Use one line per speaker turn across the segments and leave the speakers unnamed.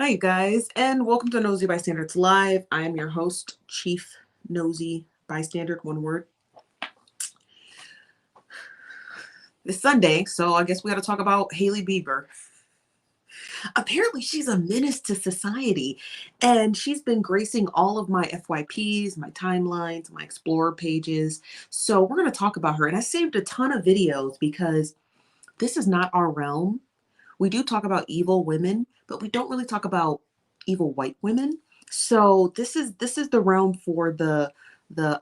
Hi, you guys, and welcome to Nosy Bystanders Live. I am your host, Chief Nosy Bystander, one word. It's Sunday, so I guess we got to talk about Hailey Bieber. Apparently, she's a menace to society, and she's been gracing all of my FYPs, my timelines, my Explorer pages. So, we're going to talk about her, and I saved a ton of videos because this is not our realm. We do talk about evil women, but we don't really talk about evil white women. So this is the realm for the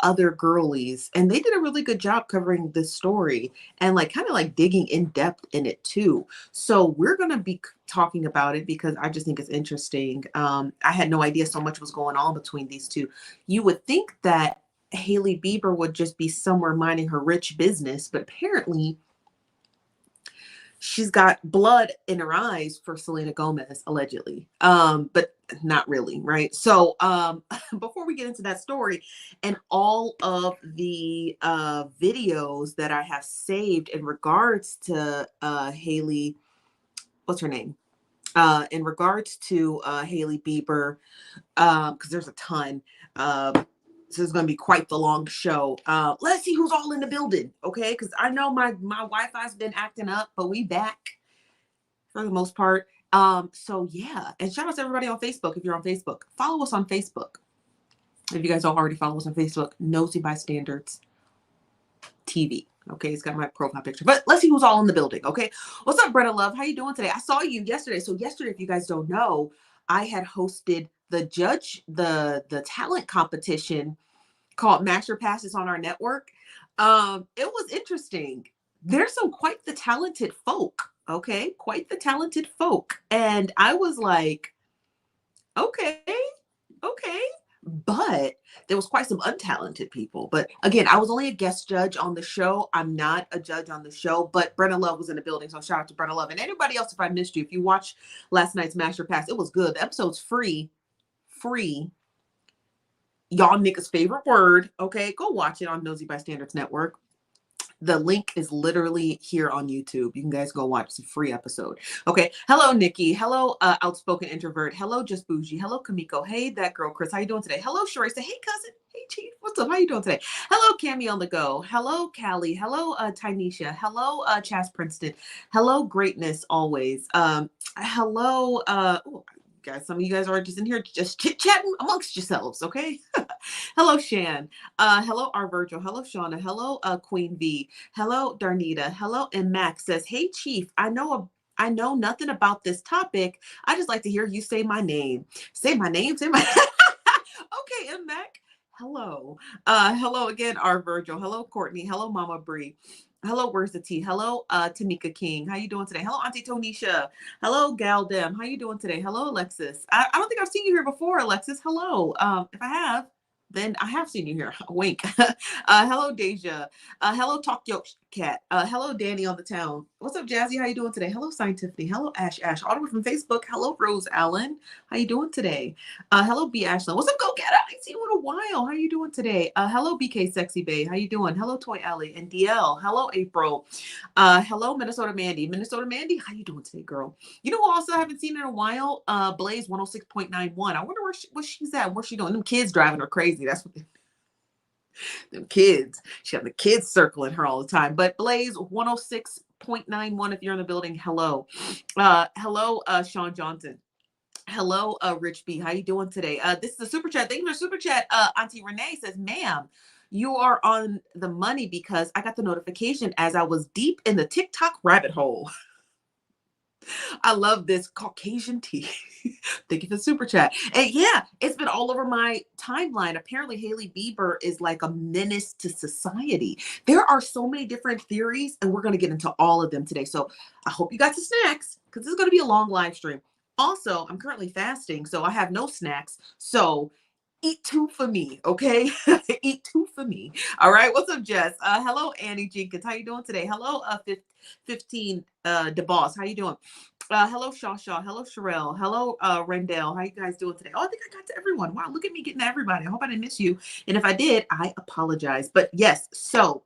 other girlies, and they did a really good job covering this story and like kind of like digging in depth in it too. So we're gonna be talking about it because I just think it's interesting. I had no idea so much was going on between these two. You would think that Hailey Bieber would just be somewhere minding her rich business, but apparently she's got blood in her eyes for Selena Gomez, allegedly. But not really, right? So before we get into that story and all of the videos that I have saved in regards to Hailey, what's her name? In regards to Hailey Bieber, because there's a ton. This is going to be quite the long show. Let's see who's all in the building, okay? Because I know my Wi-Fi's been acting up, but we back for the most part. So yeah, and shout out to everybody on Facebook. If you're on Facebook, follow us on Facebook. If you guys don't already follow us on Facebook, Nosy Bystanders TV. Okay, it's got my profile picture. But let's see who's all in the building. Okay, what's up, Brenna Love? How you doing today? I saw you yesterday. So yesterday, if you guys don't know, I had hosted the talent competition called Master Passes on our network. It was interesting. There's some quite the talented folk. Okay, quite the talented folk, and I was like, okay, okay. But there was quite some untalented people. But again, I was only a guest judge on the show. I'm not a judge on the show, but Brenna Love was in the building. So shout out to Brenna Love. And anybody else, if I missed you, if you watched last night's Master Pass, it was good. The episode's free. Free. Y'all niggas' favorite word. Okay, go watch it on Nosy Bystanders Network. The link is literally here on YouTube. You can guys go watch. It's a free episode. Okay. Hello, Nikki. Hello, outspoken introvert. Hello, just bougie. Hello, Kamiko. Hey, that girl, Chris. How you doing today? Hello, Sheree. Say, hey, cousin. Hey, Chief. What's up? How you doing today? Hello, Cammy on the go. Hello, Callie. Hello, Tynesha. Hello, Chas Princeton. Hello, greatness always. Hello, guys. Some of you guys are just in here just chit chatting amongst yourselves. Okay. Hello, Shan. Hello, our Virgil. Hello, Shauna. Hello, Queen V. Hello, Darnita. Hello, and Max says, "Hey, Chief. I know nothing about this topic. I just like to hear you say my name. Say my name. Say my." Okay, and Mac. Hello. Hello again, our Virgil. Hello, Courtney. Hello, Mama Bree. Hello, where's the tea? Hello, Tamika King. How you doing today? Hello, Auntie Tonisha. Hello, Gal Dem. How you doing today? Hello, Alexis. I don't think I've seen you here before, Alexis. Hello. If I have, then I have seen you here. Wink. Hello, Deja. Hello, Talk Yo Cat. Hello, Danny on the town. What's up, Jazzy? How you doing today? Hello, Scientifically. Hello, Ash Ash. All the way from Facebook. Hello, Rose Allen. How you doing today? Hello, B Ashland. What's up, Go Get It? I ain't seen you in a while. How you doing today? Hello, BK Sexy Bay. How you doing? Hello, Toy Alley and DL. Hello, April. Hello, Minnesota Mandy. Minnesota Mandy, how you doing today, girl? You know who also I haven't seen in a while? Blaze 106.91. I wonder what she's at. What's she doing? Them kids driving her crazy. That's what them kids. She got the kids circling her all the time. But Blaze 106.91, if you're in the building, hello. Hello, Sean Johnson. Hello, Rich B. How you doing today? This is a super chat. Thank you for super chat. Auntie Renee says, ma'am, you are on the money because I got the notification as I was deep in the TikTok rabbit hole. I love this Caucasian tea. Thank you for the super chat. And yeah, it's been all over my timeline. Apparently, Hailey Bieber is like a menace to society. There are so many different theories, and we're going to get into all of them today. So I hope you got some snacks because this is going to be a long live stream. Also, I'm currently fasting, so I have no snacks. So eat two for me, okay? Eat two for me. All right. What's up, Jess? Hello, Annie Jenkins. How you doing today? Hello, 15 DeBoss. How you doing? Hello, Shaw. Hello, Sherelle. Hello, Rendell. How you guys doing today? Oh, I think I got to everyone. Wow, look at me getting to everybody. I hope I didn't miss you. And if I did, I apologize. But yes, so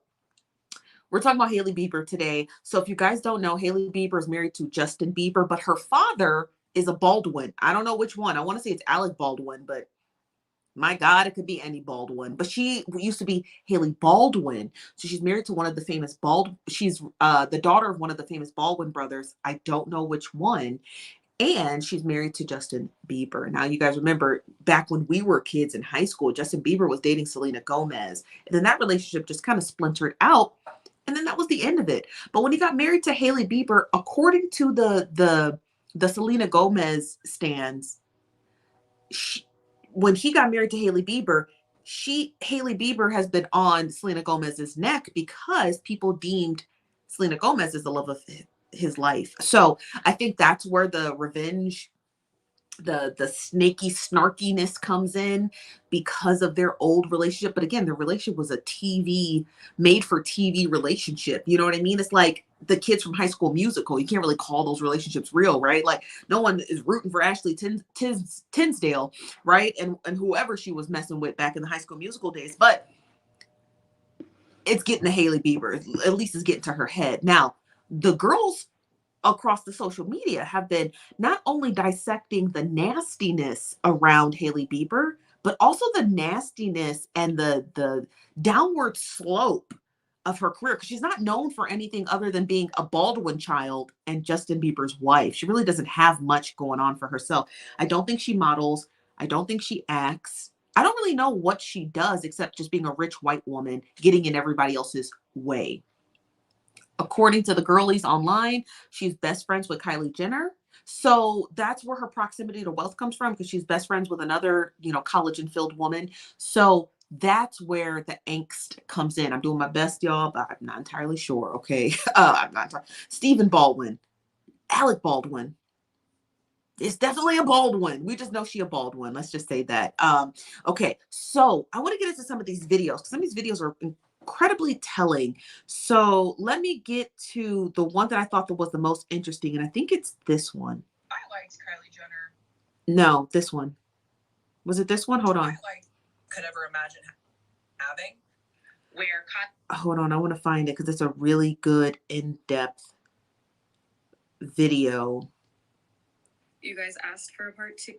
we're talking about Hailey Bieber today. So if you guys don't know, Hailey Bieber is married to Justin Bieber, but her father is a Baldwin. I don't know which one. I want to say it's Alec Baldwin, but my God, it could be any Baldwin. But she used to be Hailey Baldwin. So she's married to one of the famous she's the daughter of one of the famous Baldwin brothers. I don't know which one. And she's married to Justin Bieber. Now, you guys remember back when we were kids in high school, Justin Bieber was dating Selena Gomez. And then that relationship just kind of splintered out. And then that was the end of it. But when he got married to Hailey Bieber, according to the Selena Gomez stands, when he got married to Hailey Bieber, Hailey Bieber has been on Selena Gomez's neck because people deemed Selena Gomez as the love of his life. So I think that's where the revenge, the snaky snarkiness comes in because of their old relationship. But again, their relationship was a made for TV relationship. You know what I mean? It's like the kids from High School Musical. You can't really call those relationships real, right? Like no one is rooting for Ashley Tisdale, right? And whoever she was messing with back in the High School Musical days. But it's getting to Hailey Bieber. At least it's getting to her head. Now, the girls across the social media have been not only dissecting the nastiness around Hailey Bieber, but also the nastiness and the downward slope of her career, because she's not known for anything other than being a Baldwin child and Justin Bieber's wife. She really doesn't have much going on for herself. I don't think she models. I don't think she acts. I don't really know what she does except just being a rich white woman getting in everybody else's way. According to the girlies online, she's best friends with Kylie Jenner. So that's where her proximity to wealth comes from, because she's best friends with another, college and filled woman. So that's where the angst comes in. I'm doing my best, y'all, but I'm not entirely sure. Okay. I'm not. Stephen Baldwin, Alec Baldwin. It's definitely a Baldwin. We just know she a Baldwin. Let's just say that. Okay. So I want to get into some of these videos, because some of these videos are incredibly telling. So let me get to the one that I thought that was the most interesting, and I think it's this one.
I liked Kylie Jenner.
No, this one. Was it this one? Hold on.
Could ever imagine having where
hold on, I want to find it because it's a really good in-depth video.
You guys asked for a part 2.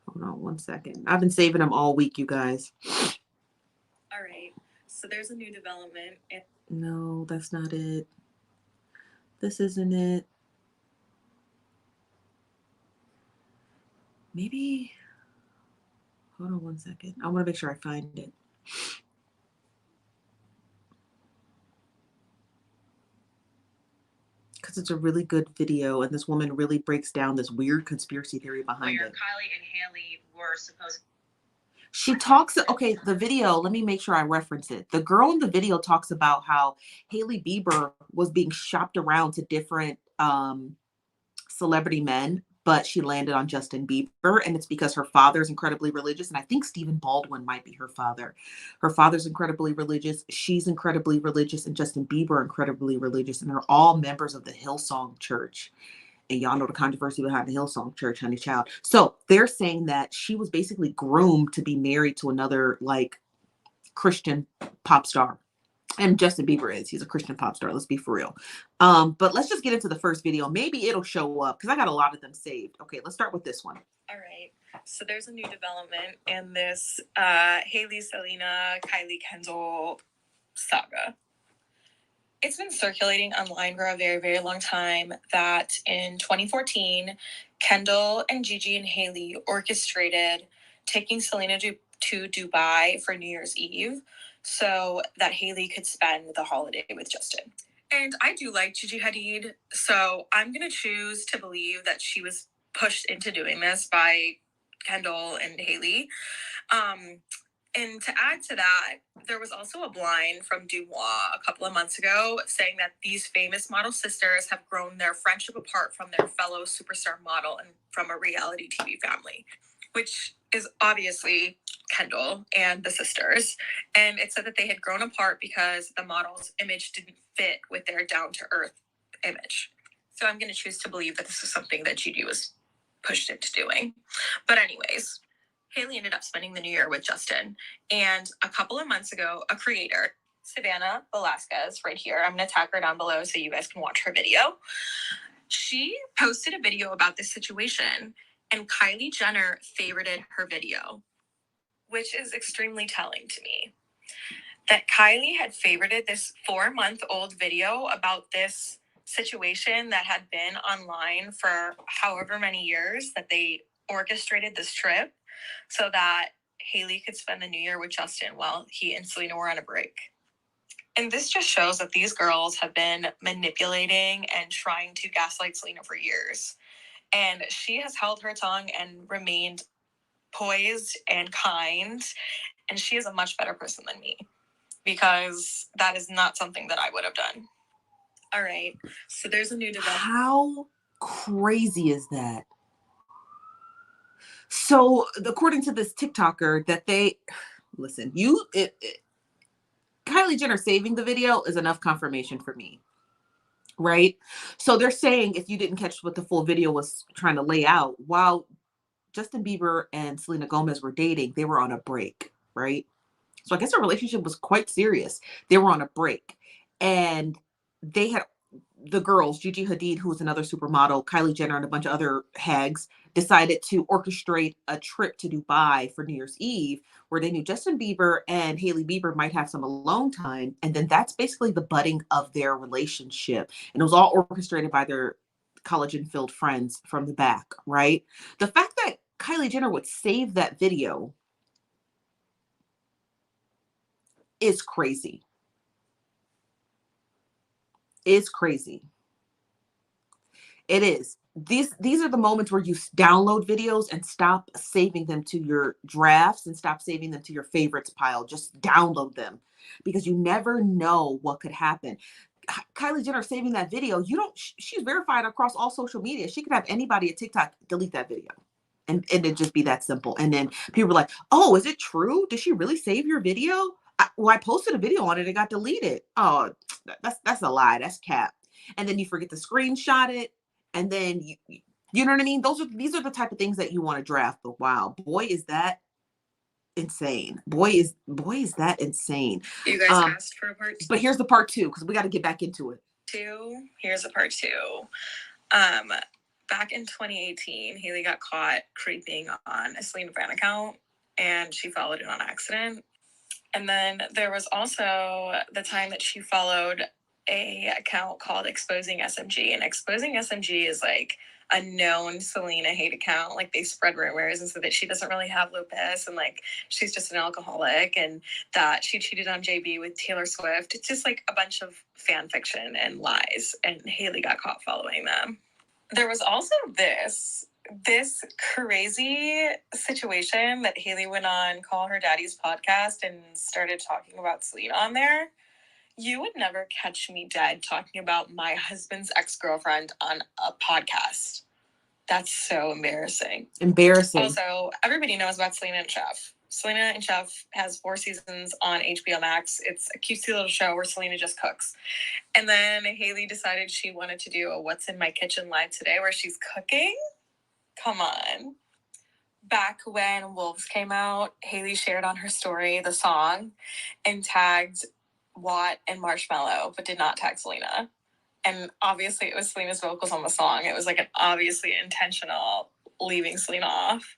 Hold on one second. I've been saving them all week, you guys.
All right. So there's a new development.
No, that's not it. This isn't it. Maybe. Hold on one second. I want to make sure I find it. Because it's a really good video, and this woman really breaks down this weird conspiracy theory behind
where
it.
Kylie and Hailey were supposed.
She talks, okay, the video, let me make sure I reference it. The girl in the video talks about how Hailey Bieber was being shopped around to different celebrity men, but she landed on Justin Bieber, and it's because her father's incredibly religious, and I think Stephen Baldwin might be her father. Her father's incredibly religious, she's incredibly religious, and Justin Bieber incredibly religious, and they're all members of the Hillsong Church. And y'all know the controversy behind the Hillsong Church, honey child. So they're saying that she was basically groomed to be married to another like Christian pop star. And Justin Bieber he's a Christian pop star. Let's be for real. But let's just get into the first video. Maybe it'll show up because I got a lot of them saved. Okay, let's start with this one.
All right. So there's a new development in this Hailey, Selena, Kylie, Kendall saga. It's been circulating online for a very, very long time that in 2014, Kendall and Gigi and Hailey orchestrated taking Selena to Dubai for New Year's Eve so that Hailey could spend the holiday with Justin. And I do like Gigi Hadid, so I'm going to choose to believe that she was pushed into doing this by Kendall and Hailey. And to add to that, there was also a blind from Dumois a couple of months ago saying that these famous model sisters have grown their friendship apart from their fellow superstar model and from a reality TV family, which is obviously Kendall and the sisters. And it said that they had grown apart because the model's image didn't fit with their down-to-earth image. So I'm going to choose to believe that this is something that Gigi was pushed into doing. But anyways, Hailey ended up spending the new year with Justin. And a couple of months ago, a creator, Savannah Velasquez, right here, I'm going to tag her down below so you guys can watch her video. She posted a video about this situation, and Kylie Jenner favorited her video, which is extremely telling to me. That Kylie had favorited this 4-month-old video about this situation that had been online for however many years, that they orchestrated this trip so that Hailey could spend the new year with Justin while he and Selena were on a break. And this just shows that these girls have been manipulating and trying to gaslight Selena for years. And she has held her tongue and remained poised and kind. And she is a much better person than me, because that is not something that I would have done. All right. So there's a new development.
How crazy is that? So according to this TikToker that listen, Kylie Jenner saving the video is enough confirmation for me. Right? So they're saying, if you didn't catch what the full video was trying to lay out, while Justin Bieber and Selena Gomez were dating, they were on a break, right? So I guess their relationship was quite serious. They were on a break, and they had the girls, Gigi Hadid, who was another supermodel, Kylie Jenner, and a bunch of other hags, decided to orchestrate a trip to Dubai for New Year's Eve, where they knew Justin Bieber and Hailey Bieber might have some alone time. And then that's basically the budding of their relationship. And it was all orchestrated by their collagen-filled friends from the back, right? The fact that Kylie Jenner would save that video is crazy. Is crazy. It is. These are the moments where you download videos and stop saving them to your drafts and stop saving them to your favorites pile. Just download them, because you never know what could happen. Kylie Jenner saving that video, she's verified across all social media. She could have anybody at TikTok delete that video. And it'd just be that simple. And then people are like, oh, is it true? Did she really save your video? I posted a video on it. It got deleted. Oh, that's a lie. That's cap. And then you forget to screenshot it. And then you know what I mean? These are the type of things that you want to draft. But wow, boy, is that insane. Boy, is that insane.
You guys asked for a part 2.
But here's the part 2, because we got to get back into it.
Here's a part 2. Back in 2018, Hailey got caught creeping on a Selena fan account, and she followed it on accident. And then there was also the time that she followed a account called Exposing SMG. And Exposing SMG is like a known Selena hate account. Like, they spread rumors and so that she doesn't really have lupus, and like she's just an alcoholic, and that she cheated on JB with Taylor Swift. It's just like a bunch of fan fiction and lies. And Hailey got caught following them. There was also this crazy situation that Hailey went on Call Her Daddy's podcast and started talking about Selena on there. You would never catch me dead talking about my husband's ex-girlfriend on a podcast. That's so embarrassing. Also, everybody knows about Selena and Chef. Selena and Chef has 4 seasons on HBO Max. It's a cutesy little show where Selena just cooks. And then Hailey decided she wanted to do a What's in My Kitchen live today where she's cooking. Come on. Back when Wolves came out, Hailey shared on her story the song and tagged Watt and Marshmello, but did not tag Selena. And obviously it was Selena's vocals on the song. It was like an obviously intentional leaving Selena off.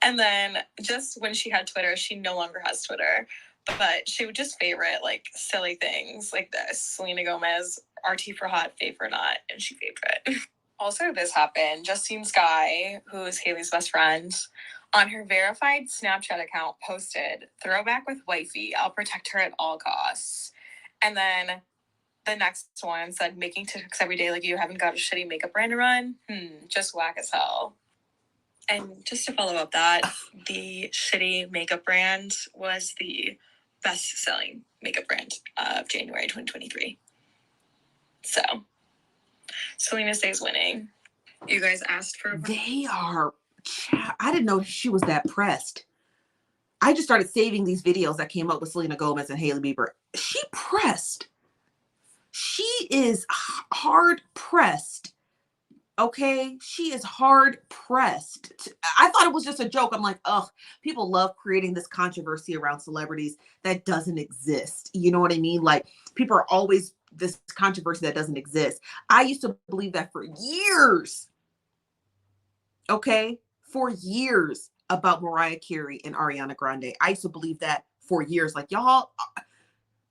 And then just when she had Twitter, she no longer has Twitter, but she would just favorite like silly things like this. Selena Gomez, RT for hot, fave for not, and she favorite. Also, this happened. Justine Skye, who is Hailey's best friend, on her verified Snapchat account posted, "Throwback with wifey, I'll protect her at all costs." And then the next one said, "Making TikToks every day like you haven't got a shitty makeup brand to run? Just whack as hell." And just to follow up that, the shitty makeup brand was the best-selling makeup brand of January 2023. So, Selena stays winning. You guys asked for...
I didn't know she was that pressed. I just started saving these videos that came up with Selena Gomez and Hailey Bieber. She pressed. She is hard pressed. Okay, she is hard pressed. I thought it was just a joke. I'm like, ugh, people love creating this controversy around celebrities that doesn't exist. You know what I mean? Like, people are always this controversy that doesn't exist. I used to believe that for years. Okay, for years about Mariah Carey and Ariana Grande. I used to believe that for years. Like, y'all,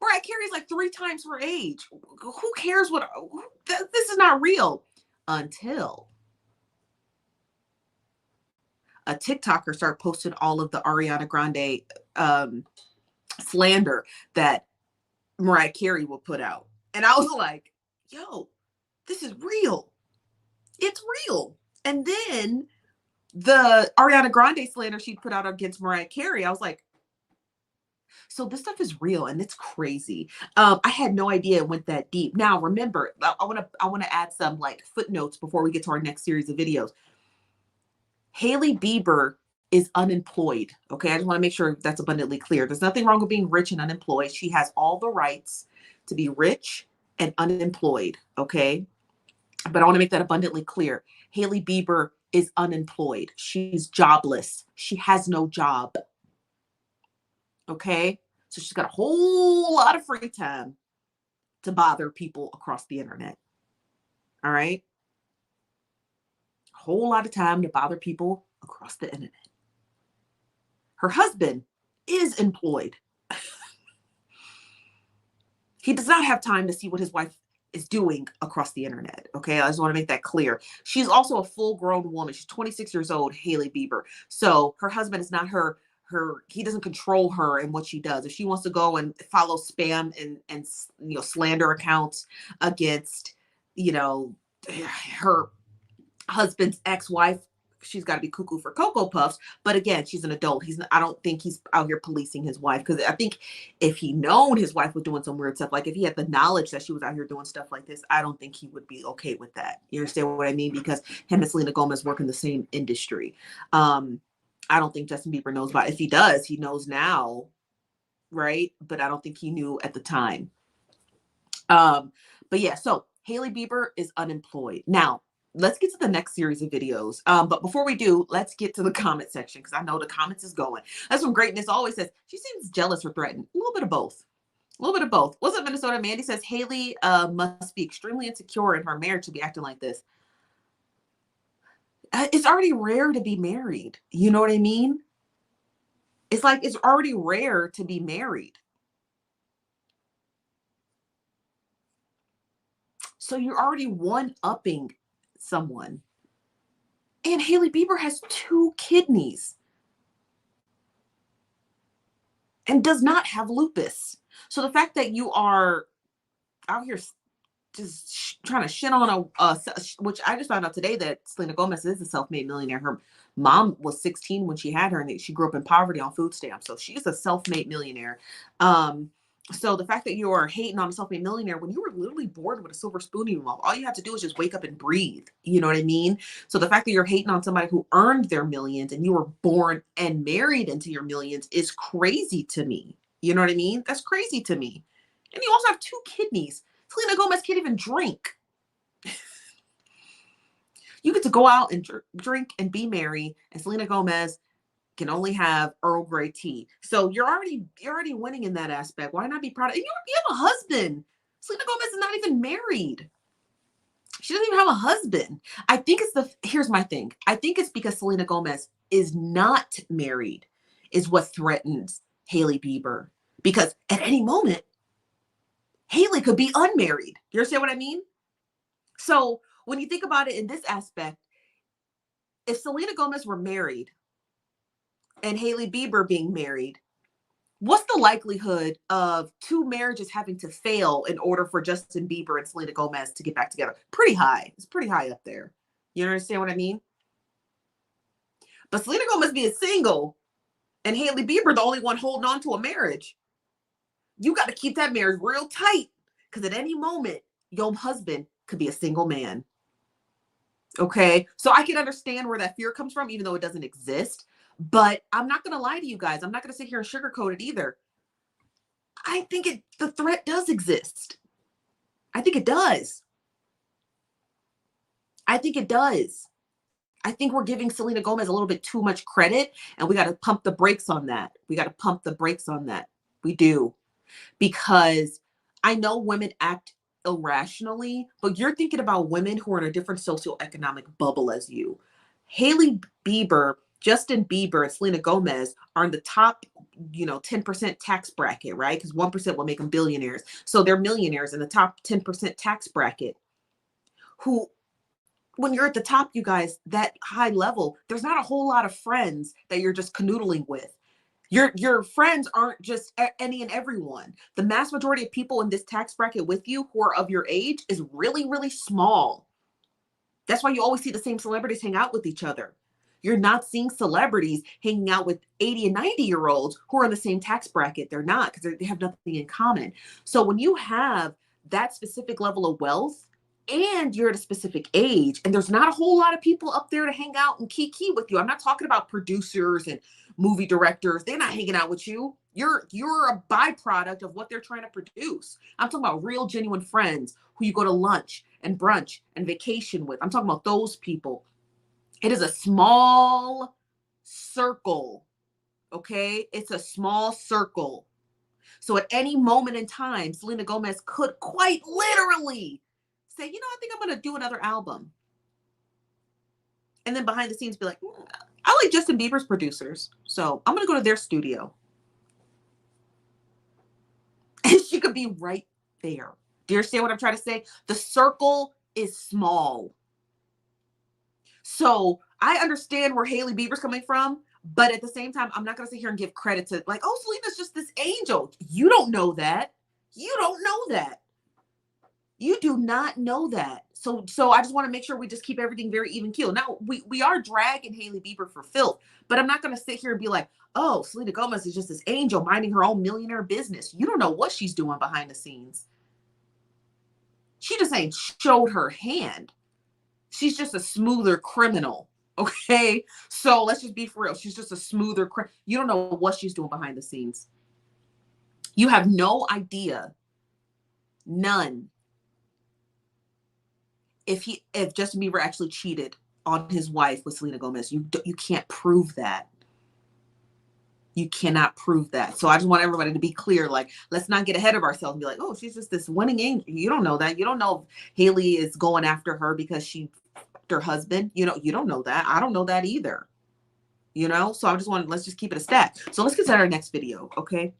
Mariah Carey is like 3 times her age. Who cares what? This is not real. Until a TikToker started posting all of the Ariana Grande slander that Mariah Carey will put out. And I was like, yo, this is real. It's real. And then the Ariana Grande slander she put out against Mariah Carey, I was like, so this stuff is real and it's crazy. I had no idea it went that deep. Now, remember, I want to add some like footnotes before we get to our next series of videos. Hailey Bieber is unemployed. Okay, I just want to make sure that's abundantly clear. There's nothing wrong with being rich and unemployed. She has all the rights to be rich and unemployed. Okay, but I want to make that abundantly clear. Hailey Bieber is unemployed. She's jobless. She has no job. Okay, so she's got a whole lot of free time to bother people across the internet. All right, a whole lot of time to bother people across the internet. Her husband is employed. He does not have time to see what his wife is doing across the internet. Okay, I just want to make that clear. She's also a full-grown woman. She's 26 years old, Hailey Bieber. So her husband is not he doesn't control her and what she does. If she wants to go and follow spam and slander accounts against her husband's ex-wife, she's got to be cuckoo for Cocoa Puffs. But again, she's an adult. I don't think he's out here policing his wife, because I think if he known his wife was doing some weird stuff, like if he had the knowledge that she was out here doing stuff like this, I don't think he would be okay with that. You understand what I mean? Because him and Selena Gomez work in the same industry. I don't think Justin Bieber knows about it. If he does, he knows now, right? But I don't think he knew at the time. But yeah, so Hailey Bieber is unemployed. Now, let's get to the next series of videos. But before we do, let's get to the comment section, because I know the comments is going. That's when Greatness always says, she seems jealous or threatened. A little bit of both. A little bit of both. What's up, Minnesota? Mandy says, Hailey must be extremely insecure in her marriage to be acting like this. It's already rare to be married. You know what I mean? It's like it's already rare to be married. So you're already one-upping someone. And Hailey Bieber has 2 kidneys and does not have lupus. So the fact that you are out here just trying to shit on which I just found out today that Selena Gomez is a self-made millionaire. Her mom was 16 when she had her, and she grew up in poverty on food stamps. So she's a self-made millionaire. So the fact that you are hating on a self-made millionaire when you were literally born with a silver spoon in your mouth, all you have to do is just wake up and breathe. You know what I mean? So the fact that you're hating on somebody who earned their millions and you were born and married into your millions is crazy to me. You know what I mean? That's crazy to me. And you also have 2 kidneys. Selena Gomez can't even drink. You get to go out and drink and be merry, and Selena Gomez can only have Earl Grey tea. So you're already winning in that aspect. Why not be proud of? You have a husband. Selena Gomez is not even married. She doesn't even have a husband. I think here's my thing. I think it's because Selena Gomez is not married is what threatens Hailey Bieber. Because at any moment, Hailey could be unmarried. You understand what I mean? So when you think about it in this aspect, if Selena Gomez were married and Hailey Bieber being married, what's the likelihood of 2 marriages having to fail in order for Justin Bieber and Selena Gomez to get back together? Pretty high. It's pretty high up there. You understand what I mean? But Selena Gomez being single and Hailey Bieber the only one holding on to a marriage, you got to keep that marriage real tight, because at any moment, your husband could be a single man. Okay, so I can understand where that fear comes from, even though it doesn't exist. But I'm not going to lie to you guys. I'm not going to sit here and sugarcoat it either. I think the threat does exist. I think it does. I think it does. I think we're giving Selena Gomez a little bit too much credit, and we got to pump the brakes on that. We got to pump the brakes on that. We do. Because I know women act irrationally, but you're thinking about women who are in a different socioeconomic bubble as you. Hailey Bieber, Justin Bieber, and Selena Gomez are in the top, 10% tax bracket, right? Because 1% will make them billionaires. So they're millionaires in the top 10% tax bracket. Who, when you're at the top, you guys, that high level, there's not a whole lot of friends that you're just canoodling with. Your friends aren't just any and everyone. The mass majority of people in this tax bracket with you who are of your age is really, really small. That's why you always see the same celebrities hang out with each other. You're not seeing celebrities hanging out with 80 and 90-year-olds who are in the same tax bracket. They're not, because they have nothing in common. So when you have that specific level of wealth and you're at a specific age, and there's not a whole lot of people up there to hang out and kiki with you. I'm not talking about producers and movie directors. They're not hanging out with you. You're a byproduct of what they're trying to produce. I'm talking about real, genuine friends who you go to lunch and brunch and vacation with. I'm talking about those people. It is a small circle, okay? It's a small circle. So at any moment in time, Selena Gomez could quite literally say, I think I'm going to do another album. And then behind the scenes be like, I like Justin Bieber's producers, so I'm going to go to their studio. And she could be right there. Do you understand what I'm trying to say? The circle is small. So I understand where Hailey Bieber's coming from, but at the same time, I'm not going to sit here and give credit to like, oh, Selena's just this angel. You don't know that. You don't know that. You do not know that. So I just want to make sure we just keep everything very even keel. Now, we are dragging Hailey Bieber for filth, but I'm not going to sit here and be like, oh, Selena Gomez is just this angel minding her own millionaire business. You don't know what she's doing behind the scenes. She just ain't showed her hand. She's just a smoother criminal. Okay. So let's just be for real. She's just a smoother you don't know what she's doing behind the scenes. You have no idea. None. If Justin Bieber actually cheated on his wife with Selena Gomez, you can't prove that. You cannot prove that. So I just want everybody to be clear. Like, let's not get ahead of ourselves and be like, oh, she's just this winning angel. You don't know that. You don't know if Hailey is going after her because she her husband. You don't know that. I don't know that either. So I just let's just keep it a stat. So let's get to our next video. Okay.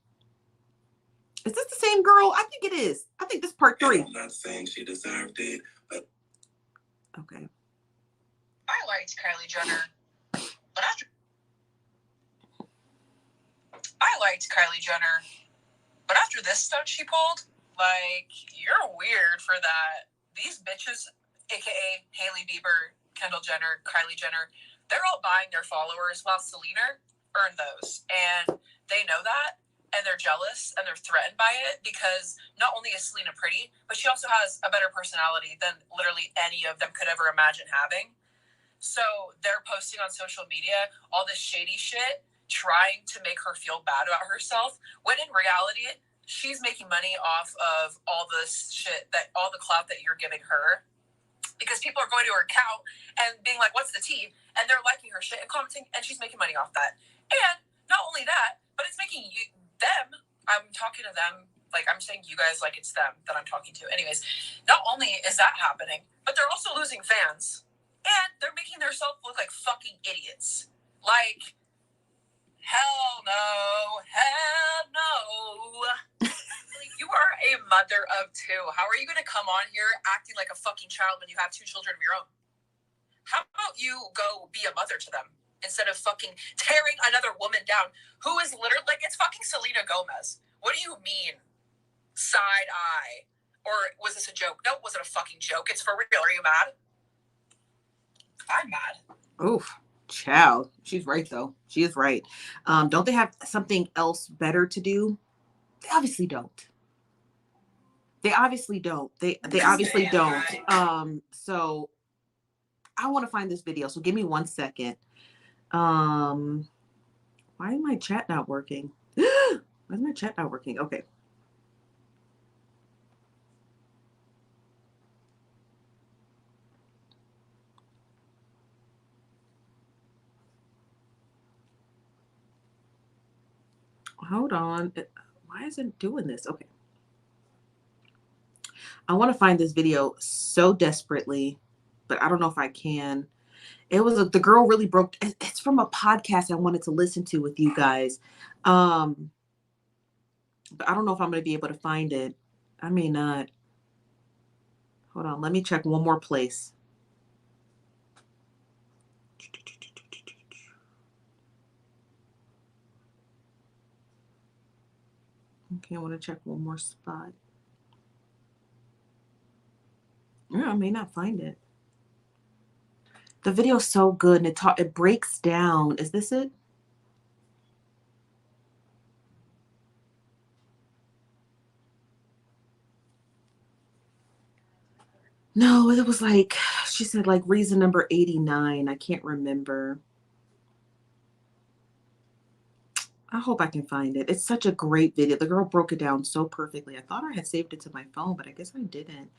Is this the same girl? I think it is. I think this is part 3.
I'm not saying she deserved it, but
okay.
I liked Kylie Jenner, but after this stunt she pulled, like, you're weird for that. These bitches, aka Hailey Bieber, Kendall Jenner, Kylie Jenner, they're all buying their followers while Selena earned those. And they know that, and they're jealous, and they're threatened by it, because not only is Selena pretty, but she also has a better personality than literally any of them could ever imagine having. So they're posting on social media all this shady shit, trying to make her feel bad about herself, when in reality, she's making money off of all this shit, all the clout that you're giving her, because people are going to her account and being like, what's the tea? And they're liking her shit and commenting, and she's making money off that. And not only that, but it's making I'm talking to them, like I'm saying you guys like it's them that I'm talking to. Anyways, not only is that happening, but they're also losing fans. And they're making themselves look like fucking idiots. Like, hell no. You are a mother of 2. How are you going to come on here acting like a fucking child when you have 2 children of your own? How about you go be a mother to them instead of fucking tearing another woman down who is literally, like, it's fucking Selena Gomez. What do you mean? Side eye. Or was this a joke? No, it wasn't a fucking joke. It's for real. Are you mad? I'm mad.
Oof. Child. She's right, though. She is right. Don't they have something else better to do? They obviously don't. They obviously don't. They obviously don't. So I want to find this video. So give me 1 second. Why is my chat not working? Why is my chat not working? Okay. Hold on. Why is it doing this? Okay. I want to find this video so desperately, but I don't know if I can. It was the girl really broke. It's from a podcast I wanted to listen to with you guys. But I don't know if I'm going to be able to find it. I may not. Hold on. Let me check one more place. Okay, I want to check one more spot. Yeah, I may not find it. The video is so good, and it breaks down. Is this it? No, it was like, she said like reason number 89. I can't remember. I hope I can find it. It's such a great video. The girl broke it down so perfectly. I thought I had saved it to my phone, but I guess I didn't.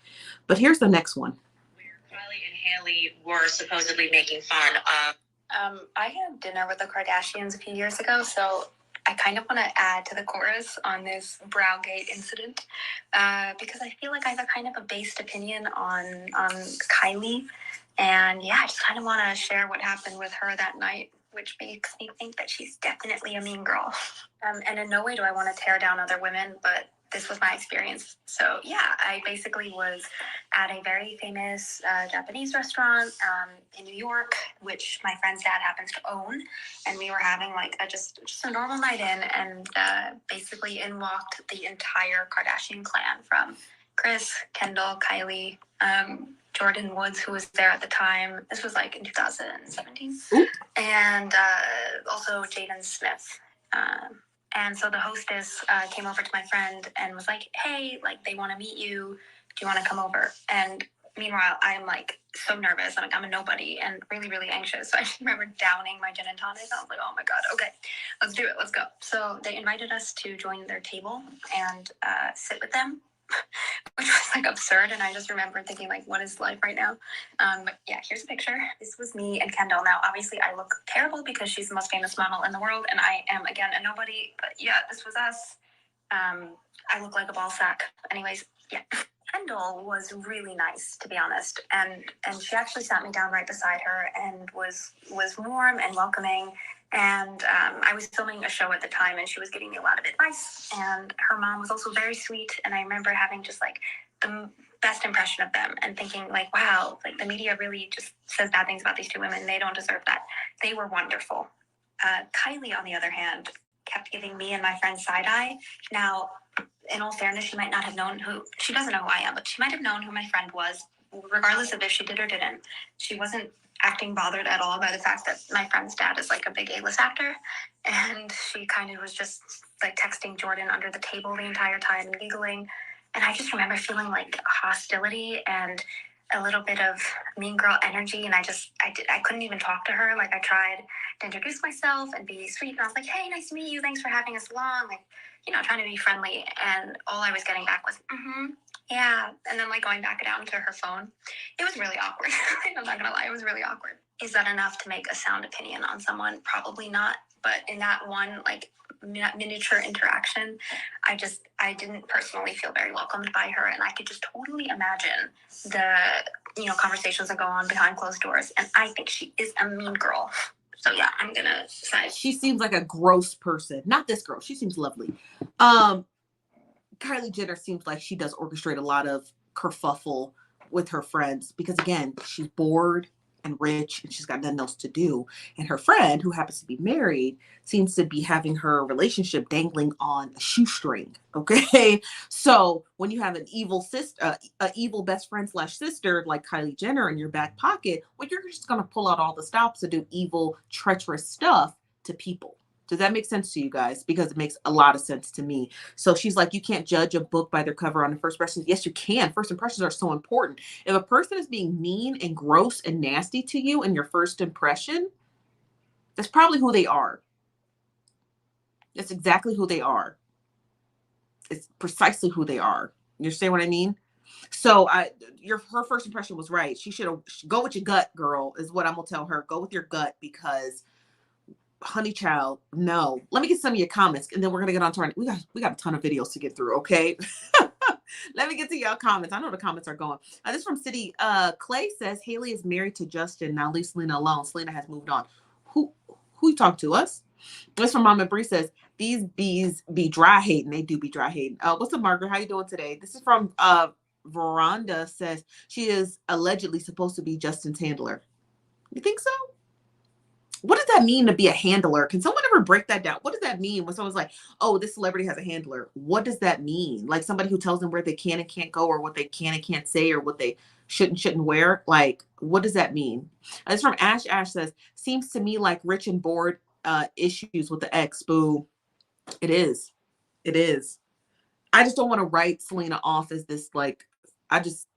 But here's the next one.
Where Kylie and Hailey were supposedly making fun of. I had dinner with the Kardashians a few years ago, so I kind of want to add to the chorus on this Browgate incident because I feel like I have a kind of a based opinion on Kylie, and yeah, I just kind of want to share what happened with her that night, which makes me think that she's definitely a mean girl. And in no way do I want to tear down other women, but this was my experience. So yeah, I basically was at a very famous Japanese restaurant in New York, which my friend's dad happens to own. And we were having like just a normal night in, and basically in walked the entire Kardashian clan from Kris, Kendall, Kylie, Jordan Woods, who was there at the time. This was like in 2017.
Ooh.
And also Jaden Smith. And so the hostess came over to my friend and was like, hey, like they want to meet you. Do you want to come over? And meanwhile, I'm like so nervous. I'm a nobody and really, really anxious. So I just remember downing my gin and tonic. I was like, oh my God, okay, let's do it. Let's go. So they invited us to join their table and sit with them, which was like absurd. And I just remember thinking like, what is life right now? But yeah, here's a picture. This was me and Kendall. Now, obviously I look terrible because she's the most famous model in the world. And I am, again, a nobody. But yeah, this was us. I look like a ball sack. Anyways, yeah. Kendall was really nice, to be honest. And she actually sat me down right beside her and was warm and welcoming. And I was filming a show at the time, and she was giving me a lot of advice. And her mom was also very sweet. And I remember having just like the best impression of them and thinking like, wow, like the media really just says bad things about these two women. They don't deserve that. They were wonderful. Kylie, on the other hand, kept giving me and my friend side eye. Now, in all fairness, she might not have known she doesn't know who I am, but she might have known who my friend was, regardless of if she did or didn't. She wasn't acting bothered at all by the fact that my friend's dad is like a big A-list actor. And she kind of was just like texting Jordan under the table the entire time and giggling. And I just remember feeling like hostility and a little bit of mean girl energy. And I couldn't even talk to her. Like I tried to introduce myself and be sweet. And I was like, hey, nice to meet you. Thanks for having us along. Like, trying to be friendly. And all I was getting back was, yeah. And then like going back down to her phone. It was really awkward. I'm not going to lie. It was really awkward. Is that enough to make a sound opinion on someone? Probably not. But in that one, like miniature interaction, I didn't personally feel very welcomed by her. And I could just totally imagine the, conversations that go on behind closed doors. And I think she is a mean girl. So yeah, I'm gonna decide.
She seems like a gross person. Not this girl. She seems lovely. Kylie Jenner seems like she does orchestrate a lot of kerfuffle with her friends because again, she's bored and rich and she's got nothing else to do. And her friend, who happens to be married, seems to be having her relationship dangling on a shoestring. Okay. So when you have an evil sister, evil best friend / sister like Kylie Jenner in your back pocket, well, you're just going to pull out all the stops to do evil, treacherous stuff to people. Does that make sense to you guys? Because it makes a lot of sense to me. So she's like, you can't judge a book by their cover on the first impression. Yes, you can. First impressions are so important. If a person is being mean and gross and nasty to you in your first impression, that's probably who they are. That's exactly who they are. It's precisely who they are. You understand what I mean? So her first impression was right. She should go with your gut, girl, is what I'm going to tell her. Go with your gut because honey child, no. Let me get some of your comments and then we're gonna get on to we got a ton of videos to get through, okay? Let me get to y'all comments. I know the comments are going. This is from City. Clay says Hailey is married to Justin. Now leave Selena alone. Selena has moved on. Who you talk to us? This from Mama Bree says these bees be dry hating. They do be dry hating. What's up, Margaret? How you doing today? This is from Veranda says she is allegedly supposed to be Justin's handler. You think so? What does that mean to be a handler? Can someone ever break that down? What does that mean when someone's like, oh, this celebrity has a handler? What does that mean? Like somebody who tells them where they can and can't go, or what they can and can't say, or what they shouldn't wear? Like, what does that mean? This from Ash. Ash says, seems to me like rich and bored issues with the ex. Boo. It is. It is. I just don't want to write Selena off as this, like,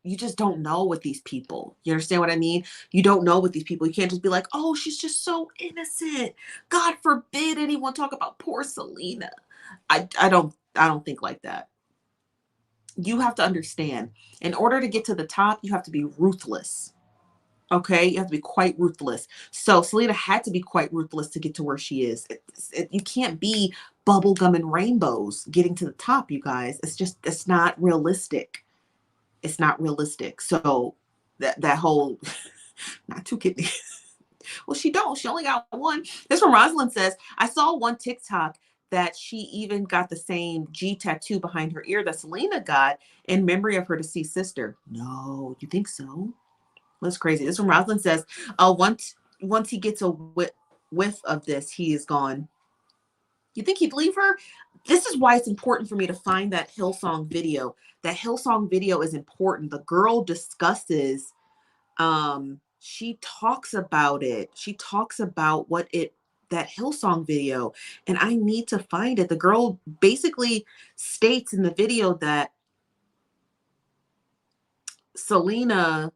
you just don't know with these people. You understand what I mean? You don't know with these people. You can't just be like, oh, she's just so innocent. God forbid anyone talk about poor Selena. I don't think like that. You have to understand, in order to get to the top, you have to be ruthless. Okay, you have to be quite ruthless. So Selena had to be quite ruthless to get to where she is. You can't be bubblegum and rainbows getting to the top, you guys. It's not realistic. It's not realistic. So that whole not two kidneys. Well, she only got one. This from Rosalind says, I saw one TikTok that she even got the same G tattoo behind her ear that Selena got in memory of her deceased sister. No, you think so? That's crazy. This from Rosalind says, once he gets a whiff of this, he is gone. You think he'd leave her? This is why it's important for me to find that Hillsong video. That Hillsong video is important. The girl discusses, she talks about it. She talks about that Hillsong video, and I need to find it. The girl basically states in the video that Selena,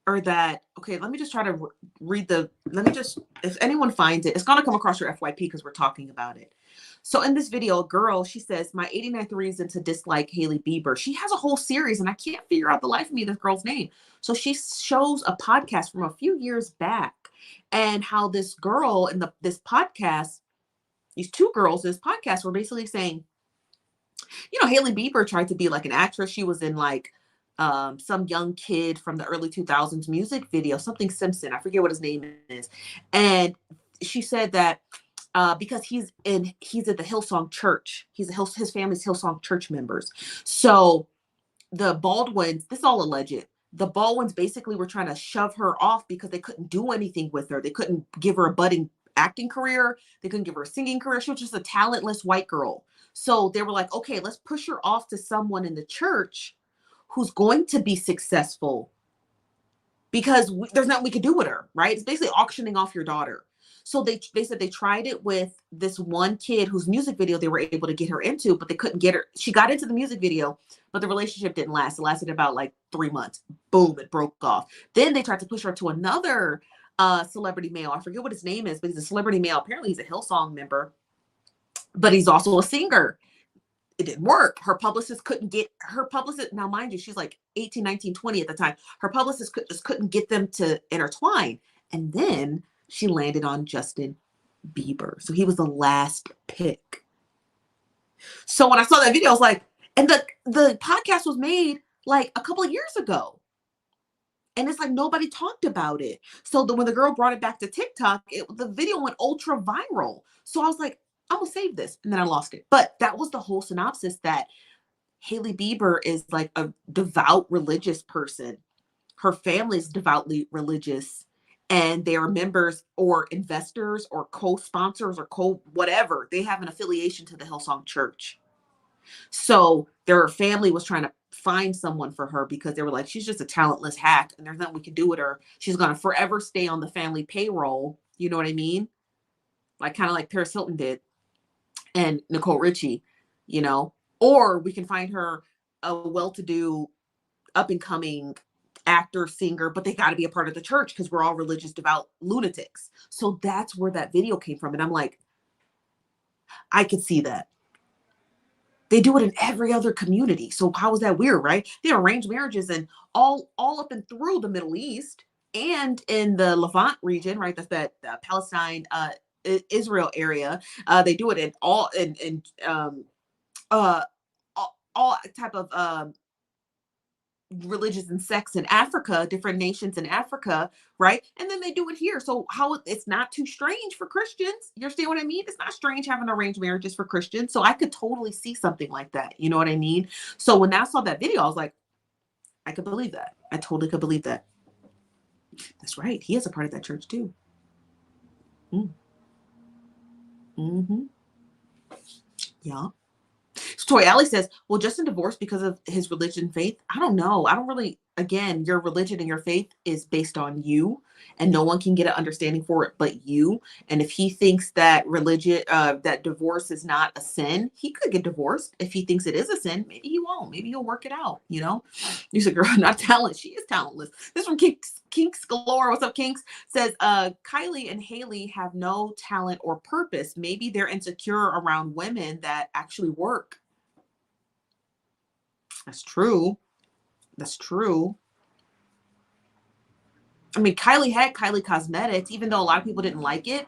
or that, okay, let me just try to read if anyone finds it, it's going to come across your FYP because we're talking about it. So in this video, a girl, she says, my 89th reason to dislike Hailey Beiber. She has a whole series and I can't figure out the life of me this girl's name. So she shows a podcast from a few years back, and how this girl in this podcast, these two girls in this podcast were basically saying, Hailey Bieber tried to be like an actress. She was in like some young kid from the early 2000s music video, something Simpson. I forget what his name is. And she said that because he's at the Hillsong Church. His family's Hillsong Church members. So the Baldwins, this is all alleged. The Baldwins basically were trying to shove her off because they couldn't do anything with her. They couldn't give her a budding acting career. They couldn't give her a singing career. She was just a talentless white girl. So they were like, okay, let's push her off to someone in the church who's going to be successful, because there's nothing we could do with her, right? It's basically auctioning off your daughter. So they said they tried it with this one kid whose music video they were able to get her into, but they couldn't get her. She got into the music video, but the relationship didn't last. It lasted about like 3 months. Boom, it broke off. Then they tried to push her to another celebrity male. I forget what his name is, but he's a celebrity male. Apparently he's a Hillsong member, but he's also a singer. It didn't work. Her publicist couldn't get her publicist. Now, mind you, she's like 18, 19, 20 at the time. Her publicist just couldn't get them to intertwine. And then she landed on Justin Bieber. So he was the last pick. So when I saw that video, I was like, and the podcast was made like a couple of years ago. And it's like nobody talked about it. So when the girl brought it back to TikTok, the video went ultra viral. So I was like, I'm gonna save this. And then I lost it. But that was the whole synopsis, that Hailey Bieber is like a devout religious person. Her family is devoutly religious, and they are members or investors or co-sponsors or whatever. They have an affiliation to the Hillsong Church. So their family was trying to find someone for her because they were like, she's just a talentless hack and there's nothing we can do with her. She's going to forever stay on the family payroll. You know what I mean? Like kind of like Paris Hilton did and Nicole Richie, or we can find her a well-to-do up and coming actor, singer, but they got to be a part of the church because we're all religious, devout lunatics. So that's where that video came from. And I'm like, I could see that. They do it in every other community. So how is that weird, right? They arrange marriages and all up and through the Middle East and in the Levant region, right? That's that Palestine, Israel area. They do it in all all type of religions and sects in Africa, different nations in Africa, right? And then they do it here. So how it's not too strange for Christians. You understand what I mean? It's not strange having arranged marriages for Christians. So I could totally see something like that. You know what I mean? So when I saw that video, I was like, I could believe that. I totally could believe that. That's right. He is a part of that church too. Mm. Mm-hmm. Yeah. So Toy Alley says, well, Justin divorced because of his religion and faith. I don't know. I don't really, again, your religion and your faith is based on you, and no one can get an understanding for it but you. And if he thinks that religion, that divorce is not a sin, he could get divorced. If he thinks it is a sin, maybe he won't. Maybe he'll work it out, you know? You said, girl, not talent. She is talentless. This from Kinks Galore. What's up, Kinks? Says, Kylie and Hailey have no talent or purpose. Maybe they're insecure around women that actually work. That's true. That's true. I mean, Kylie had Kylie Cosmetics, even though a lot of people didn't like it.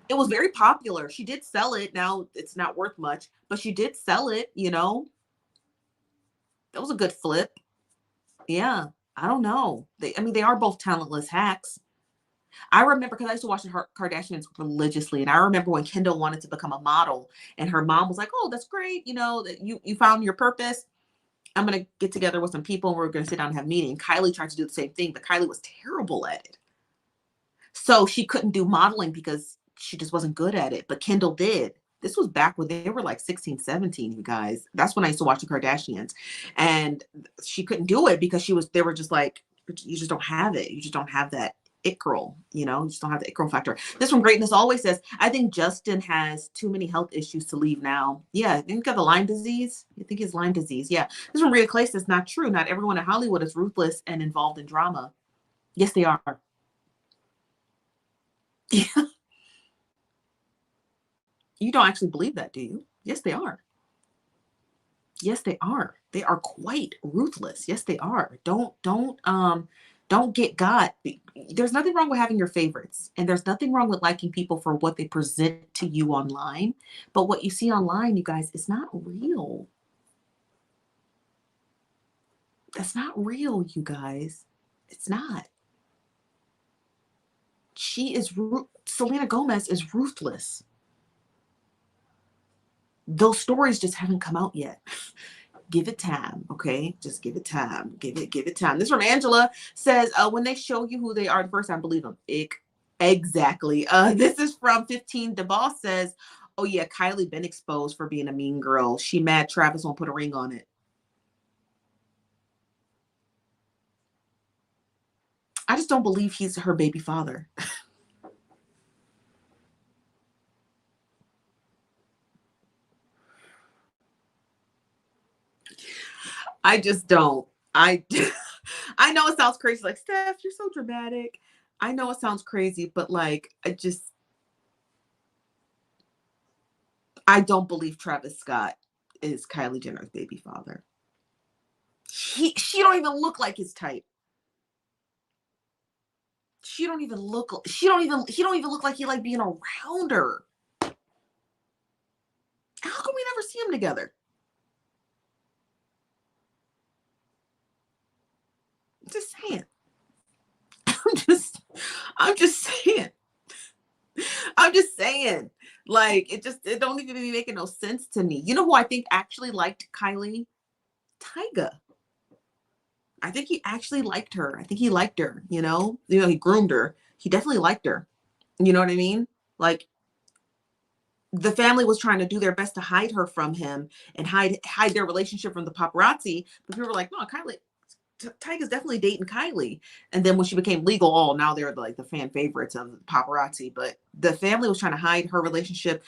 It was very popular. She did sell it. Now it's not worth much, but she did sell it, you know. That was a good flip. Yeah. I don't know. They are both talentless hacks. I remember because I used to watch the Kardashians religiously, and I remember when Kendall wanted to become a model, and her mom was like, "Oh, that's great. You know that you found your purpose. I'm going to get together with some people and we're going to sit down and have a meeting." Kylie tried to do the same thing, but Kylie was terrible at it. So she couldn't do modeling because she just wasn't good at it. But Kendall did. This was back when they were like 16, 17, you guys. That's when I used to watch the Kardashians. And she couldn't do it because they were just like, you just don't have it. You just don't have that it girl, you know, you just don't have the it girl factor. This from Greatness Always says, I think Justin has too many health issues to leave now. Yeah, I think he got the Lyme disease. I think it's Lyme disease. Yeah. This from Rhea Clay says, not true. Not everyone in Hollywood is ruthless and involved in drama. Yes, they are. Yeah. You don't actually believe that, do you? Yes, they are. Yes, they are. They are quite ruthless. Yes, they are. Don't get got. There's nothing wrong with having your favorites, and there's nothing wrong with liking people for what they present to you online. But what you see online, you guys, is not real. That's not real, you guys. It's not. Selena Gomez is ruthless. Those stories just haven't come out yet. Give it time, okay? Just give it time. Give it time. This from Angela says, when they show you who they are the first time, believe them. Exactly. This is from 15. The boss says, oh yeah, Kylie been exposed for being a mean girl. She mad Travis won't put a ring on it. I just don't believe he's her baby father. I just don't. I know it sounds crazy. Like, Steph, you're so dramatic. I know it sounds crazy, but like, I don't believe Travis Scott is Kylie Jenner's baby father. She don't even look like his type. He don't even look like he like being around her. How come we never see them together? I'm just saying. I'm just saying. I'm just saying. Like, it don't even be making no sense to me. You know who I think actually liked Kylie? Tyga. I think he actually liked her. I think he liked her, you know? He groomed her. He definitely liked her. You know what I mean? Like, the family was trying to do their best to hide her from him and hide their relationship from the paparazzi. But people were like, no, Tyga's definitely dating Kylie. And then when she became legal, now they're like the fan favorites of the paparazzi. But the family was trying to hide her relationship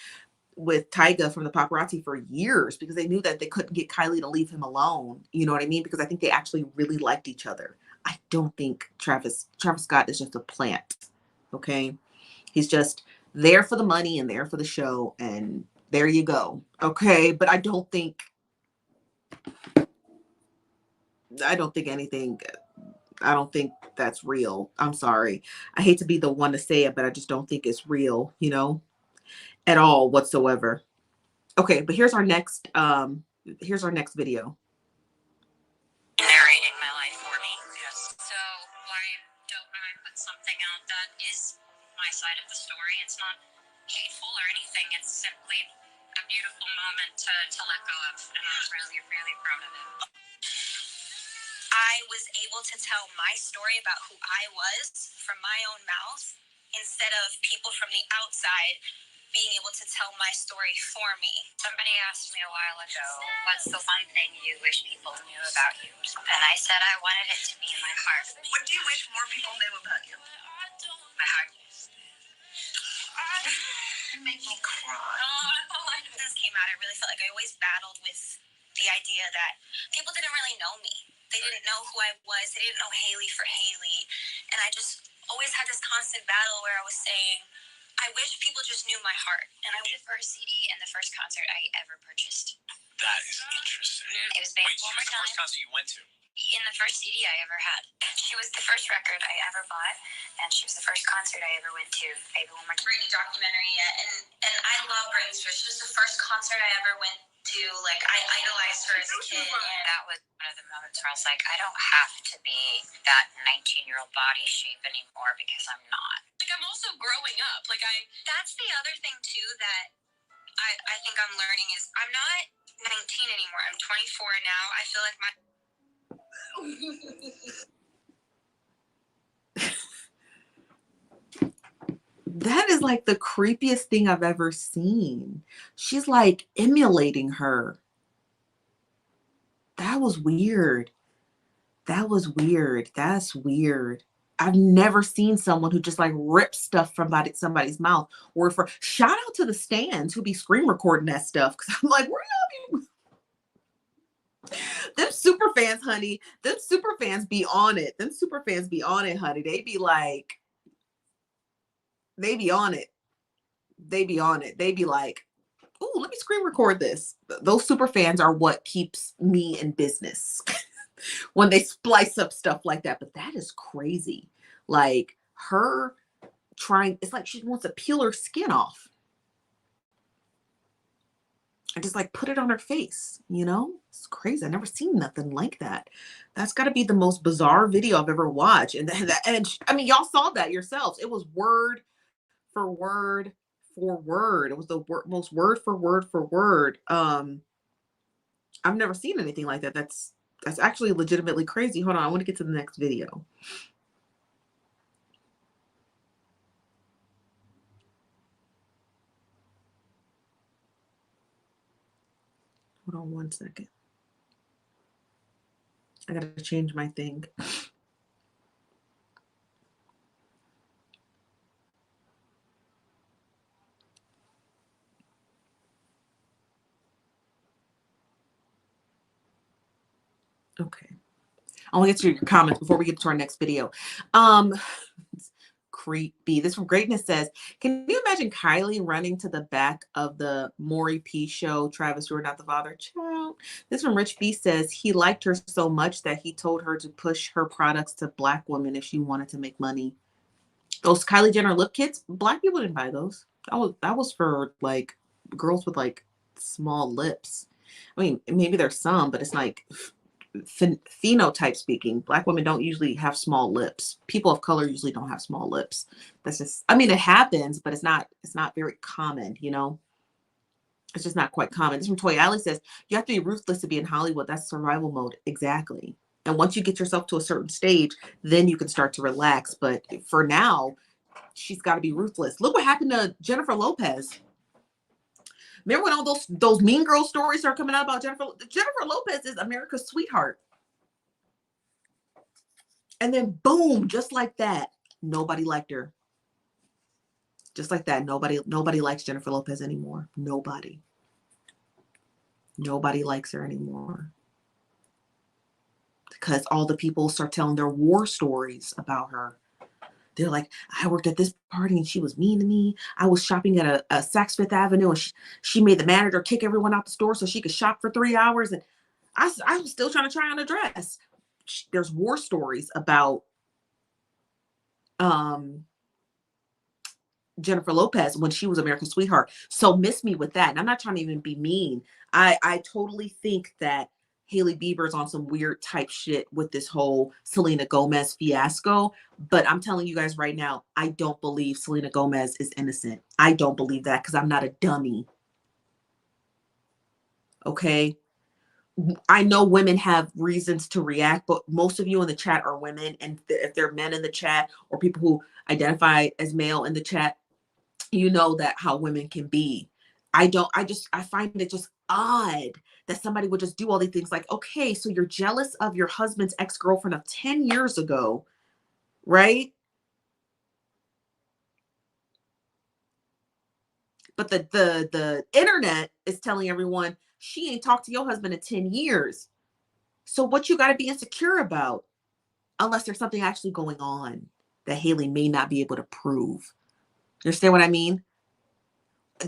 with Tyga from the paparazzi for years because they knew that they couldn't get Kylie to leave him alone. You know what I mean? Because I think they actually really liked each other. I don't think Travis Scott is just a plant. Okay. He's just there for the money and there for the show. And there you go. Okay. But I don't think that's real. I'm sorry. I hate to be the one to say it, but I just don't think it's real, at all whatsoever. Okay, but here's our next Here's our next video.
Narrating my life for me. Yes. So why don't I put something out that is my side of the story? It's not hateful or anything. It's simply a beautiful moment to let go of, and I'm really, really proud of it. I was able to tell my story about who I was from my own mouth instead of people from the outside being able to tell my story for me. Somebody asked me a while ago, what's the one thing you wish people knew about you? And I said I wanted it to be my heart. What do you wish more people knew about you? My heart. You make me cry. This came out, I really felt like I always battled with the idea that people didn't really know me. They didn't know who I was. They didn't know Hailey for Hailey. And I just always had this constant battle where I was saying, I wish people just knew my heart. And I was the first CD and the first concert I ever purchased. That is interesting. It was Beiber. Wait, she was the first concert you went to? In the first CD I ever had. She was the first record I ever bought, and she was the first concert I ever went to. Beiber one more time. Britney documentary yet, and I love Britney Spears. She was the first concert I ever went to. Like, I idolized her as a kid, and that was one of the moments where I was like, I don't have to be that 19-year-old body shape anymore because I'm not. Like, I'm also growing up. Like, that's the other thing too that I think I'm learning is I'm not 19 anymore. I'm 24 now. I feel like my
That is like the creepiest thing I've ever seen. She's like emulating her. That was weird. That was weird. That's weird. I've never seen someone who just like rips stuff from somebody's mouth. Or for shout out to the stands who be screen recording that stuff. Cause I'm like, where y'all be? Them super fans, honey. Them super fans be on it. Them super fans be on it, honey. They be like, they be on it. They be on it. They be like, ooh, let me screen record this. Those super fans are what keeps me in business when they splice up stuff like that. But that is crazy. Like her trying, it's like she wants to peel her skin off and just like put it on her face, you know? It's crazy. I've never seen nothing like that. That's got to be the most bizarre video I've ever watched. And I mean, y'all saw that yourselves. It was word for word for word. It was the most word for word for word. I've never seen anything like that. That's actually legitimately crazy. Hold on, I want to get to the next video. Hold on one second. I gotta change my thing. Okay. I want to get to your comments before we get to our next video. Creepy. This from Greatness says, can you imagine Kylie running to the back of the Maury P show, Travis, you are not the father? Child. This from Rich B says, he liked her so much that he told her to push her products to Black women if she wanted to make money. Those Kylie Jenner lip kits, Black people didn't buy those. That was for like girls with like small lips. I mean, maybe there's some, but it's like phenotype speaking, Black women don't usually have small lips. People of color usually don't have small lips. That's just, I mean, it happens, but it's not very common, you know? It's just not quite common. This from Toy Alley says, you have to be ruthless to be in Hollywood. That's survival mode. Exactly. And once you get yourself to a certain stage, then you can start to relax. But for now, she's got to be ruthless. Look what happened to Jennifer Lopez. Remember when all those Mean Girl stories are coming out about Jennifer? Jennifer Lopez is America's sweetheart. And then boom, just like that, nobody liked her. Just like that, nobody likes Jennifer Lopez anymore. Nobody likes her anymore. Because all the people start telling their war stories about her. They're like, I worked at this party and she was mean to me. I was shopping at a Saks Fifth Avenue and she made the manager kick everyone out the store so she could shop for 3 hours. And I was still trying to try on a dress. There's war stories about Jennifer Lopez when she was America's Sweetheart. So miss me with that. And I'm not trying to even be mean. I totally think that Hailey Bieber's on some weird type shit with this whole Selena Gomez fiasco. But I'm telling you guys right now, I don't believe Selena Gomez is innocent. I don't believe that because I'm not a dummy. Okay. I know women have reasons to react, but most of you in the chat are women. And if there are men in the chat or people who identify as male in the chat, you know that how women can be. I find it just odd that somebody would just do all these things like, okay, so you're jealous of your husband's ex-girlfriend of 10 years ago, right? But the internet is telling everyone she ain't talked to your husband in 10 years. So what you got to be insecure about? Unless there's something actually going on that Hailey may not be able to prove. You understand what I mean?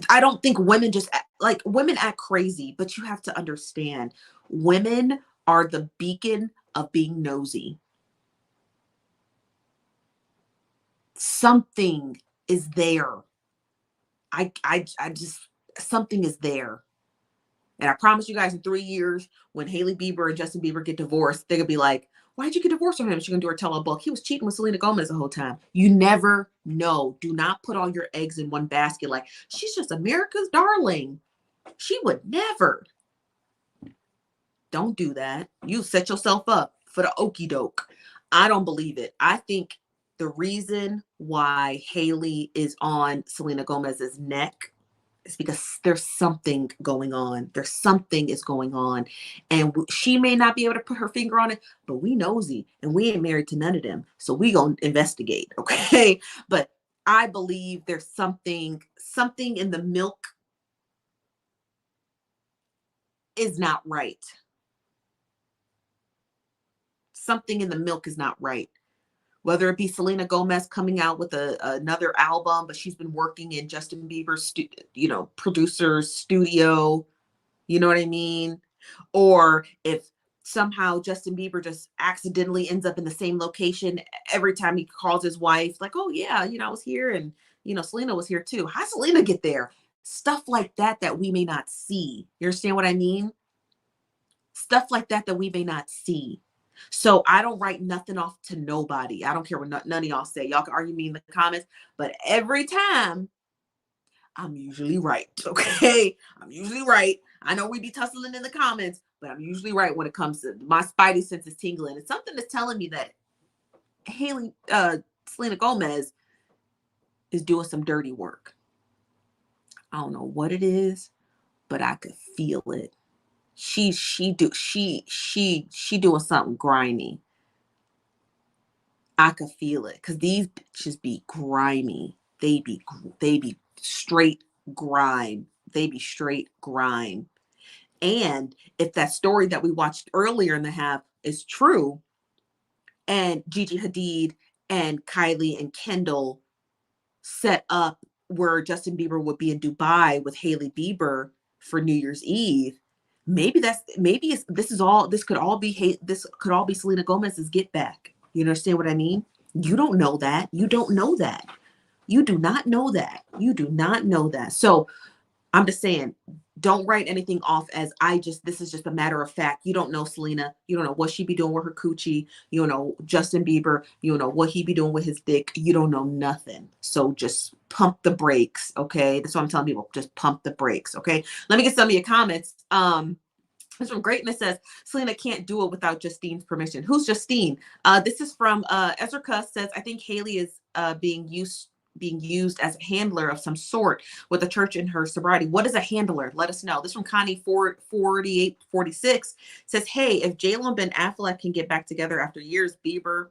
I don't think women just like women act crazy, but you have to understand women are the beacon of being nosy. Something is there. I just something is there. And I promise you guys in 3 years, when Hailey Bieber and Justin Bieber get divorced, they're gonna be like, why'd you get divorced from him? She's gonna do her tell a book. He was cheating with Selena Gomez the whole time. You never know. Do not put all your eggs in one basket. Like, she's just America's darling. She would never. Don't do that. You set yourself up for the okey doke. I don't believe it. I think the reason why Hailey is on Selena Gomez's neck is because there's something going on. There's something is going on. And she may not be able to put her finger on it, but we nosy and we ain't married to none of them. So we gonna investigate, okay? But I believe there's something in the milk is not right. Something in the milk is not right. Whether it be Selena Gomez coming out with another album, but she's been working in Justin Bieber's, producer's studio. You know what I mean? Or if somehow Justin Bieber just accidentally ends up in the same location every time he calls his wife, like, oh yeah, I was here and Selena was here too. How'd Selena get there? Stuff like that we may not see. You understand what I mean? Stuff like that we may not see. So I don't write nothing off to nobody. I don't care what none of y'all say. Y'all can argue me in the comments, but every time I'm usually right. Okay. I'm usually right. I know we be tussling in the comments, but I'm usually right when it comes to my spidey sense is tingling. It's something that's telling me that Selena Gomez is doing some dirty work. I don't know what it is, but I could feel it. She doing something grimy. I could feel it because these bitches be grimy. They be straight grime. They be straight grime. And if that story that we watched earlier in the half is true, and Gigi Hadid and Kylie and Kendall set up where Justin Bieber would be in Dubai with Hailey Bieber for New Year's Eve, this could all be Selena Gomez's get back. You understand what I mean? You don't know that. You don't know that. You do not know that. You do not know that. So I'm just saying, don't write anything off as this is just a matter of fact. You don't know Selena. You don't know what she be doing with her coochie. You don't know Justin Bieber. You don't know what he be doing with his dick. You don't know nothing. So just pump the brakes, okay? That's what I'm telling people. Just pump the brakes, okay? Let me get some of your comments. This from Greatness says, Selena can't do it without Justine's permission. Who's Justine? This is from Ezra Cuss says, I think Hailey is being used as a handler of some sort with a church in her sobriety. What is a handler? Let us know. This from Connie 4846 says, hey, if J-Lo and Ben Affleck can get back together after years, Bieber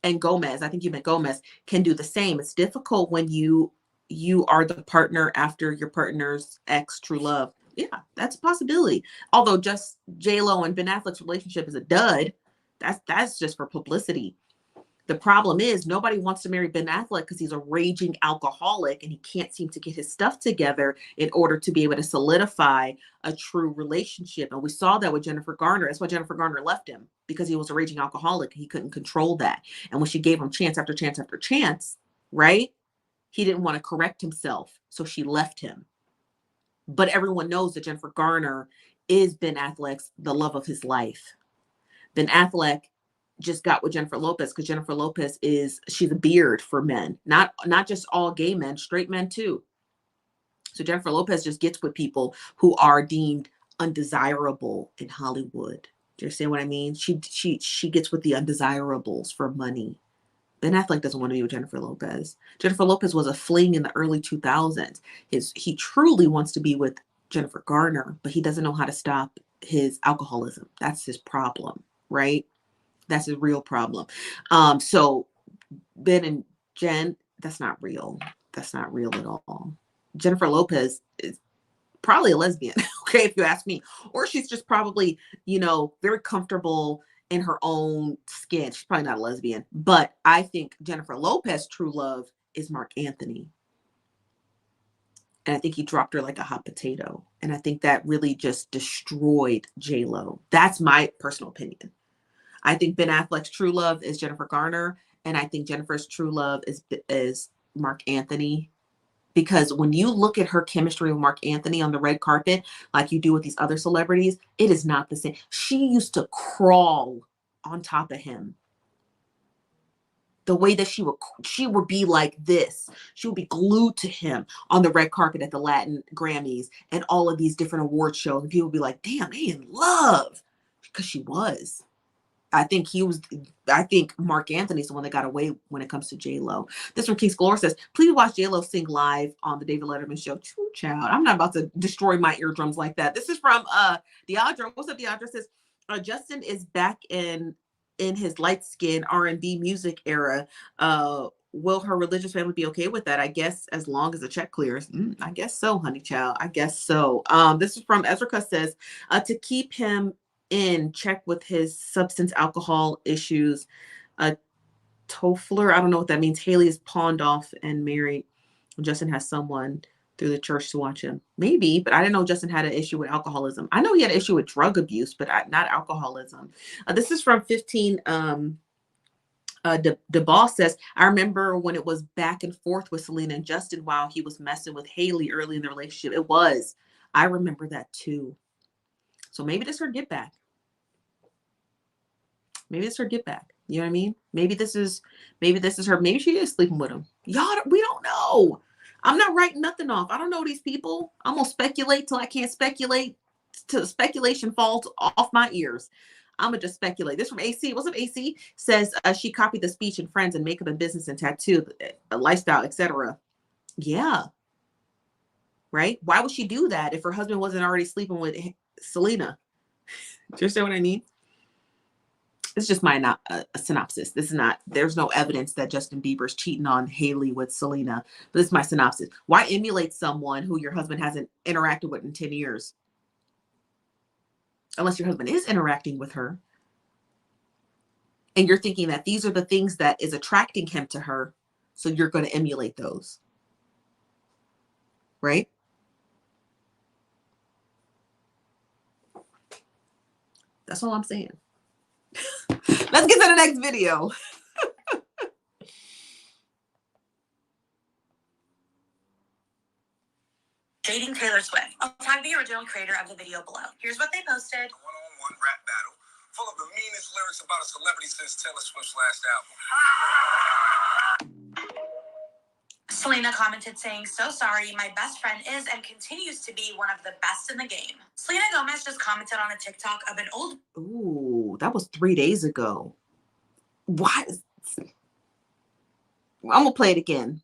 and Gomez, I think you meant Gomez, can do the same. It's difficult when you are the partner after your partner's ex true love. Yeah, that's a possibility. Although just J-Lo and Ben Affleck's relationship is a dud. That's just for publicity. The problem is nobody wants to marry Ben Affleck because he's a raging alcoholic and he can't seem to get his stuff together in order to be able to solidify a true relationship. And we saw that with Jennifer Garner. That's why Jennifer Garner left him, because he was a raging alcoholic. He couldn't control that. And when she gave him chance after chance after chance, right? He didn't want to correct himself, so she left him. But everyone knows that Jennifer Garner is Ben Affleck's the love of his life. Ben Affleck just got with Jennifer Lopez because Jennifer Lopez she's a beard for men, not just all gay men, straight men too. So Jennifer Lopez just gets with people who are deemed undesirable in Hollywood. Do you understand what I mean? She gets with the undesirables for money. Ben Affleck doesn't want to be with Jennifer Lopez. Jennifer Lopez was a fling in the early 2000s. He truly wants to be with Jennifer Garner, but he doesn't know how to stop his alcoholism. That's his problem, right? That's his real problem. So Ben and Jen, that's not real. That's not real at all. Jennifer Lopez is probably a lesbian, okay, if you ask me. Or she's just probably, very comfortable in her own skin. She's probably not a lesbian. But I think Jennifer Lopez's true love is Mark Anthony. And I think he dropped her like a hot potato. And I think that really just destroyed J-Lo. That's my personal opinion. I think Ben Affleck's true love is Jennifer Garner. And I think Jennifer's true love is Mark Anthony. Because when you look at her chemistry with Mark Anthony on the red carpet, like you do with these other celebrities, it is not the same. She used to crawl on top of him. The way that she would be like this. She would be glued to him on the red carpet at the Latin Grammys and all of these different award shows. And people would be like, damn, they in love. Because she was. I think Mark Anthony's the one that got away when it comes to J-Lo. This from King's Glory says, please watch J-Lo sing live on the David Letterman show. True child. I'm not about to destroy my eardrums like that. This is from Deandra. What's up, Deandra? Says, Justin is back in his light skin R&B music era. Will her religious family be okay with that? I guess as long as the check clears. I guess so, honey child. I guess so. This is from Ezra says, to keep him in check with his substance alcohol issues. Toffler, I don't know what that means. Hailey is pawned off and married. Justin has someone through the church to watch him. Maybe, but I didn't know Justin had an issue with alcoholism. I know he had an issue with drug abuse, but not alcoholism. This is from 15. DeBall says, I remember when it was back and forth with Selena and Justin while he was messing with Hailey early in the relationship. It was. I remember that too. So maybe this is her get back. Maybe it's her get back. You know what I mean? Maybe this is her. Maybe she is sleeping with him. Y'all, we don't know. I'm not writing nothing off. I don't know these people. I'm going to speculate till I can't speculate, till the speculation falls off my ears. I'm going to just speculate. This from AC. What's up, AC? Says she copied the speech in Friends and makeup and business and tattoo, lifestyle, etc. Yeah. Right? Why would she do that if her husband wasn't already sleeping with Selena? Do you understand what I mean? It's just my synopsis. This is not, there's no evidence that Justin Bieber's cheating on Hailey with Selena. But this is my synopsis. Why emulate someone who your husband hasn't interacted with in 10 years? Unless your husband is interacting with her. And you're thinking that these are the things that is attracting him to her. So you're going to emulate those. Right? That's all I'm saying. Let's get to the next video.
Dating Taylor Swift. I'll tag the original creator of the video below. Here's what they posted.
A one-on-one rap battle full of the meanest lyrics about a celebrity since Taylor Swift's last album.
Selena commented saying, so sorry, my best friend is and continues to be one of the best in the game. Selena Gomez just commented on a TikTok of an old...
Ooh, that was 3 days ago. Why? I'm going to play it again.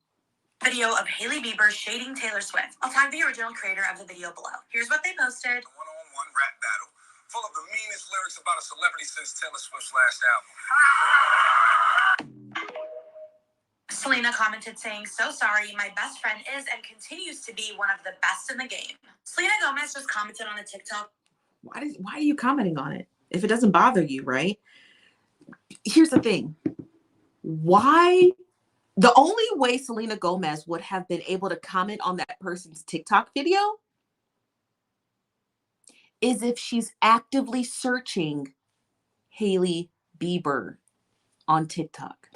Video of Hailey Bieber shading Taylor Swift. I'll tag the original creator of the video below. Here's what they posted.
A one-on-one rap battle full of the meanest lyrics about a celebrity since Taylor Swift's last album.
Selena commented saying, so sorry, my best friend is and continues to be one of the best in the game. Selena Gomez just commented on a TikTok.
Why are you commenting on it? If it doesn't bother you, right? Here's the thing. Why? The only way Selena Gomez would have been able to comment on that person's TikTok video is if she's actively searching Hailey Bieber on TikTok.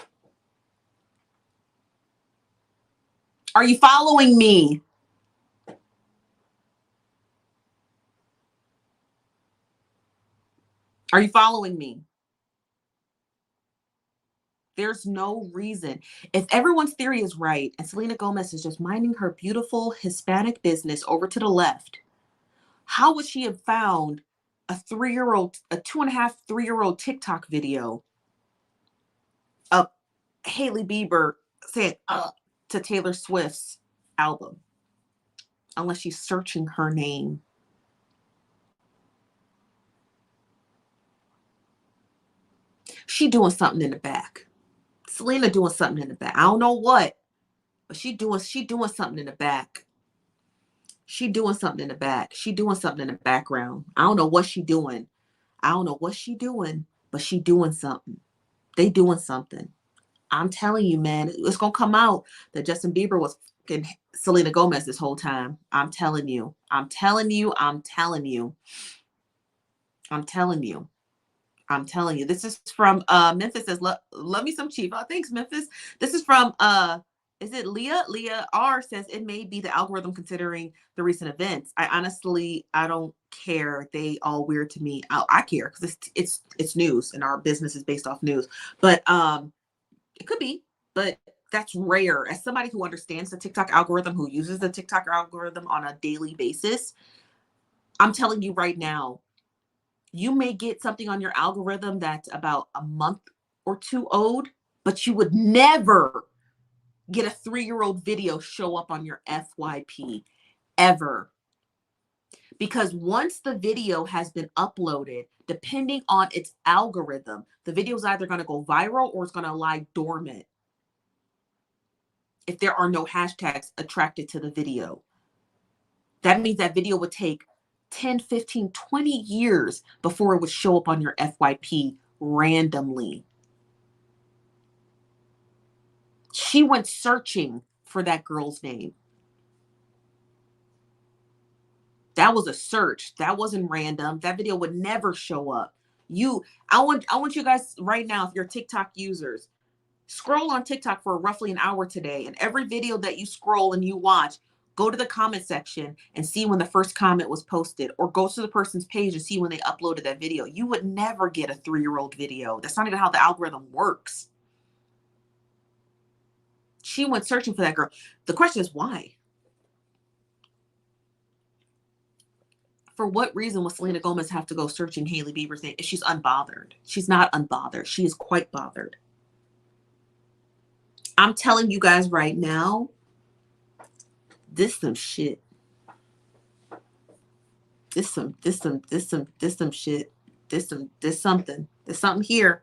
Are you following me? Are you following me? There's no reason. If everyone's theory is right and Selena Gomez is just minding her beautiful Hispanic business over to the left, how would she have found a 3-year-old, a 2.5, 3-year-old TikTok video of Hailey Bieber saying to Taylor Swift's album? Unless she's searching her name. She doing something in the back. Selena doing something in the back. I don't know what, but she doing something in the back. She doing something in the back. She doing something in the background. I don't know what she doing. I don't know what she doing, but she doing something. They doing something. I'm telling you, man, it's gonna come out that Justin Bieber was fucking Selena Gomez this whole time. I'm telling you. I'm telling you. I'm telling you. I'm telling you. I'm telling you. This is from Memphis says, love me some Chief. Oh, thanks, Memphis. This is from is it Leah? Leah R says it may be the algorithm considering the recent events. I don't care. They all weird to me. I care because it's news and our business is based off news. But it could be, but that's rare. As somebody who understands the TikTok algorithm, who uses the TikTok algorithm on a daily basis, I'm telling you right now, you may get something on your algorithm that's about a month or two old, but you would never get a 3-year-old video show up on your FYP ever. Because once the video has been uploaded, depending on its algorithm, the video is either going to go viral or it's going to lie dormant if there are no hashtags attracted to the video. That means that video would take 10, 15, 20 years before it would show up on your FYP randomly. She went searching for that girl's name. That was a search. That wasn't random. That video would never show up. I want you guys right now, if you're TikTok users, scroll on TikTok for roughly an hour today, and every video that you scroll and you watch, go to the comment section and see when the first comment was posted, or go to the person's page and see when they uploaded that video. You would never get a 3-year-old video. That's not even how the algorithm works. She went searching for that girl. The question is why? For what reason would Selena Gomez have to go searching Hailey Bieber's name if she's unbothered? She's not unbothered. She is quite bothered. I'm telling you guys right now, this some shit. This some shit. There's something here.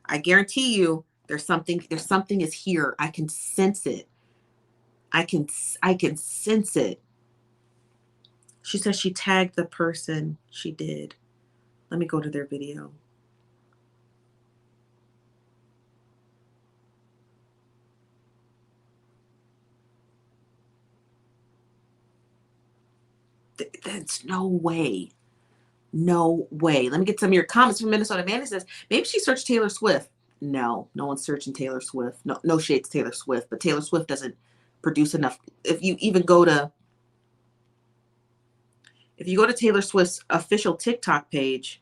I guarantee you there's something is here. I can sense it. I can sense it. She says she tagged the person. She did. Let me go to their video. That's no way. No way. Let me get some of your comments from Minnesota. Manny says, maybe she searched Taylor Swift. No one's searching Taylor Swift. No shade to Taylor Swift, but Taylor Swift doesn't produce enough. If you go to Taylor Swift's official TikTok page,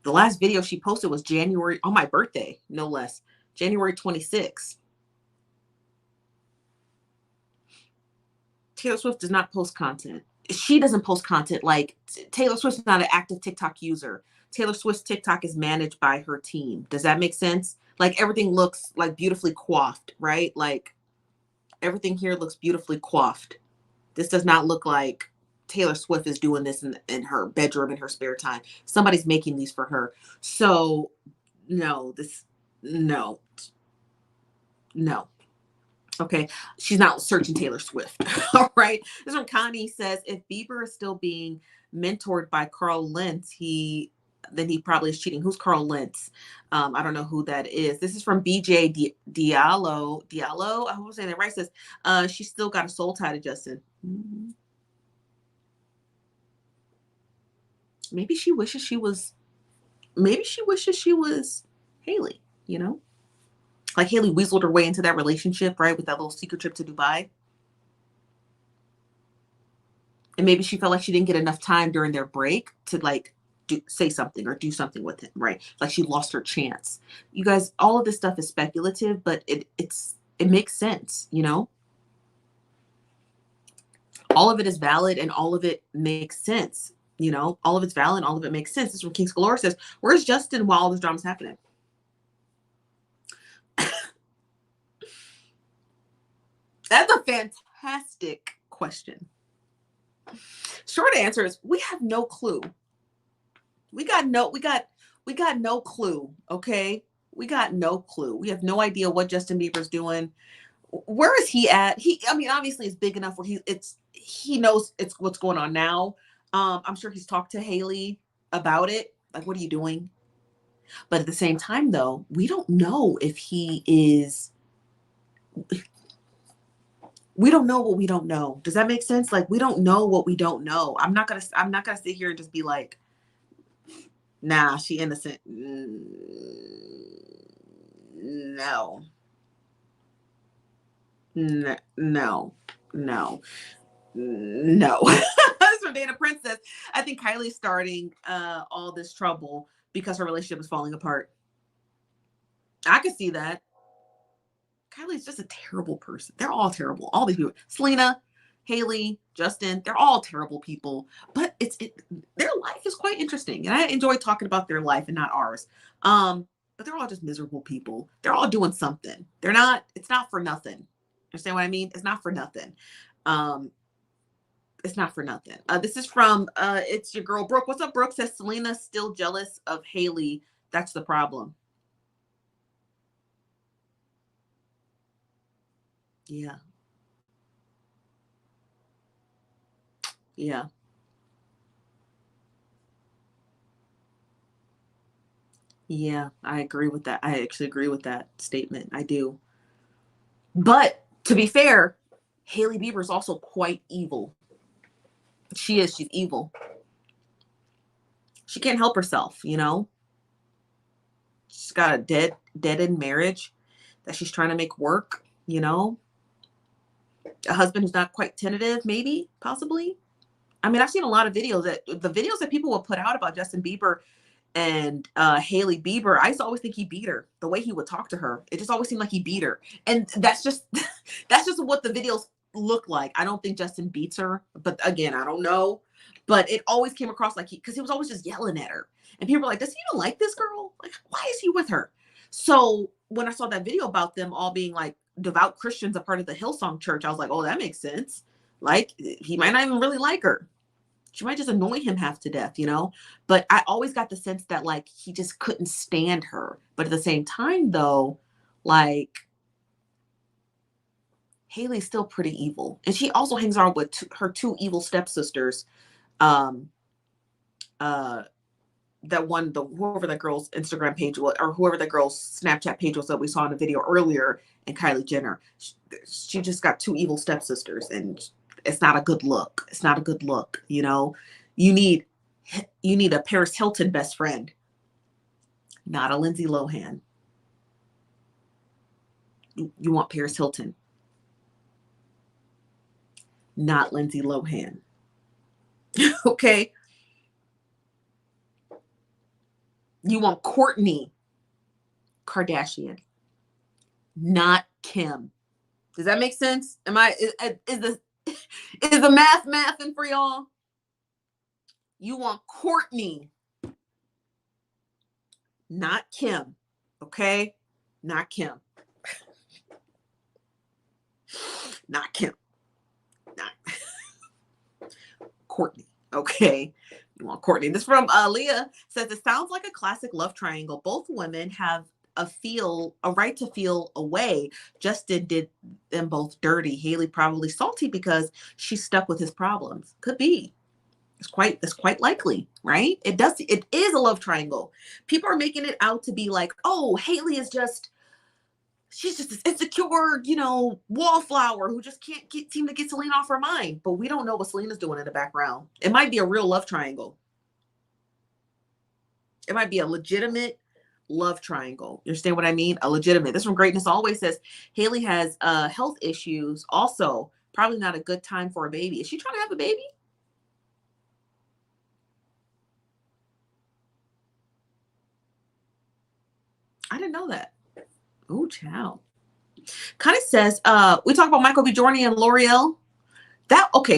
the last video she posted was January, on my birthday, no less, January 26th. Taylor Swift does not post content. She doesn't post content. Like, Taylor Swift's not an active TikTok user. Taylor Swift's TikTok is managed by her team. Does that make sense? Like, everything looks like beautifully coiffed, right? Like, everything here looks beautifully coiffed. This does not look like Taylor Swift is doing this in her bedroom in her spare time. Somebody's making these for her. So no. Okay, she's not searching Taylor Swift. All right. This one, Connie says, if Bieber is still being mentored by Carl Lentz, then he probably is cheating. Who's Carl Lentz? I don't know who that is. This is from BJ Diallo. I hope I'm saying that right. Says, she still got a soul tie to Justin. Mm-hmm. Maybe she wishes she was Hailey, you know? Like Hailey weaseled her way into that relationship, right? With that little secret trip to Dubai. And maybe she felt like she didn't get enough time during their break to like say something or do something with him, right? Like she lost her chance. You guys, all of this stuff is speculative, but it makes sense, you know? All of it is valid and all of it makes sense. You know, all of it's valid, all of it makes sense. This is from King's Galore says, where's Justin while all this drama's happening? That's a fantastic question. Short answer is we have no clue. We got no clue. Okay. We got no clue. We have no idea what Justin Bieber's doing. Where is he at? I mean, obviously it's big enough where he knows it's what's going on now. I'm sure he's talked to Hailey about it. Like, what are you doing? But at the same time, though, we don't know if he is. We don't know what we don't know. Does that make sense? Like, we don't know what we don't know. I'm not gonna sit here and just be like, nah, she innocent. No. No. That's from Dana Princess. I think Kylie's starting all this trouble because her relationship is falling apart. I could see that. Kylie's just a terrible person. They're all terrible. All these people. Selena, Hailey, Justin, they're all terrible people. But their life is quite interesting. And I enjoy talking about their life and not ours. But they're all just miserable people. They're all doing something. It's not for nothing. Understand what I mean? It's not for nothing. It's not for nothing. This is from it's your girl Brooke. What's up, Brooke? Says Selena's still jealous of Hailey. That's the problem. Yeah. Yeah. Yeah, I agree with that. I actually agree with that statement. I do. But to be fair, Hailey Bieber is also quite evil. She's evil. She can't help herself, you know? She's got a dead end marriage that she's trying to make work, you know? A husband who's not quite tentative, maybe, possibly. I mean, I've seen a lot of videos that people will put out about Justin Bieber and Hailey Bieber. I used to always think he beat her. The way he would talk to her, it just always seemed like he beat her. And that's just what the videos look like. I don't think Justin beats her, but again, I don't know. But it always came across like because he was always just yelling at her. And people were like, does he even like this girl? Like, why is he with her? So when I saw that video about them all being like devout Christians, a part of the Hillsong Church, I was like, oh, that makes sense. Like, he might not even really like her. She might just annoy him half to death, you know? But I always got the sense that like he just couldn't stand her. But at the same time, though, like Hailey's still pretty evil. And she also hangs around with her two evil stepsisters. Whoever that girl's Instagram page was, or whoever that girl's Snapchat page was that we saw in the video earlier, and Kylie Jenner. She just got two evil stepsisters, and it's not a good look. It's not a good look, you know? You need a Paris Hilton best friend, not a Lindsay Lohan. You want Paris Hilton, not Lindsay Lohan. Okay? You want Kourtney Kardashian, not Kim. Does that make sense? Is the mathing for y'all? You want Kourtney, not Kim. Okay? Not Kim. Not Kim. Not Kourtney. Okay? You want Kourtney. This from Leah says it sounds like a classic love triangle. Both women have a right to feel away. Justin did them both dirty. Hailey probably salty because she's stuck with his problems. Could be. It's quite likely, right? It is a love triangle. People are making it out to be like, oh, Hailey is she's just this insecure, you know, wallflower who just can't seem to get Selena off her mind. But we don't know what Selena's doing in the background. It might be a real love triangle. It might be a legitimate love triangle. You understand what I mean? A legitimate. This from Greatness always says Hailey has health issues. Also, probably not a good time for a baby. Is she trying to have a baby? I didn't know that. Oh, child. Kind of says, we talk about Michael B. Jordan and L'Oreal.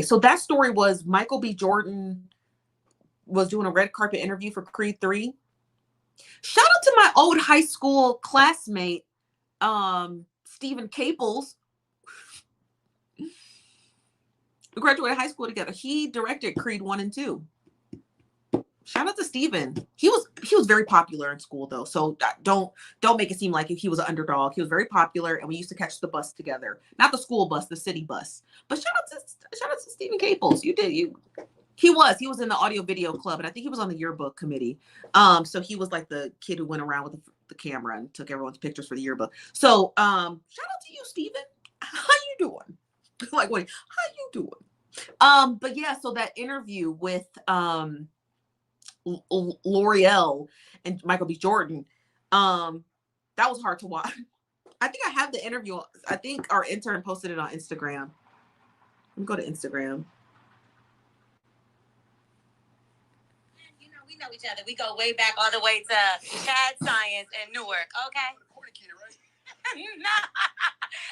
So that story was Michael B. Jordan was doing a red carpet interview for Creed 3. Shout out to my old high school classmate, Stephen Caples. We graduated high school together. He directed Creed 1 and 2. Shout out to Steven. He was very popular in school though. So don't make it seem like he was an underdog. He was very popular and we used to catch the bus together. Not the school bus, the city bus. But shout out to Stephen Caples. He was in the audio video club and I think he was on the yearbook committee. So he was like the kid who went around with the camera and took everyone's pictures for the yearbook. So shout out to you, Steven. How you doing? Like, wait, how you doing? But yeah, so that interview with L'Oreal and Michael B. Jordan, that was hard to watch. I think I have the interview. I think our intern posted it on Instagram. Let me go to Instagram.
You know, we know each other. We go way back all the way to CAD Science in Newark, okay? No,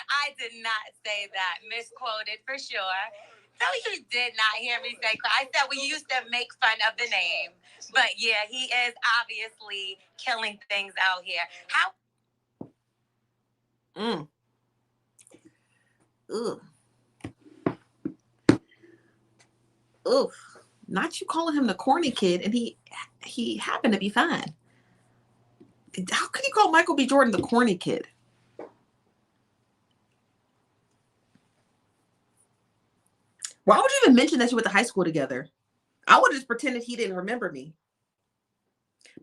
I did not say that. Misquoted for sure. So you did not hear me say, I said we used to make fun of the name. But yeah, he is obviously killing things out here.
Ugh. Not you calling him the corny kid, and he happened to be fine. How could you call Michael B. Jordan the corny kid? Why would you even mention that you went to high school together? I would have just pretended he didn't remember me.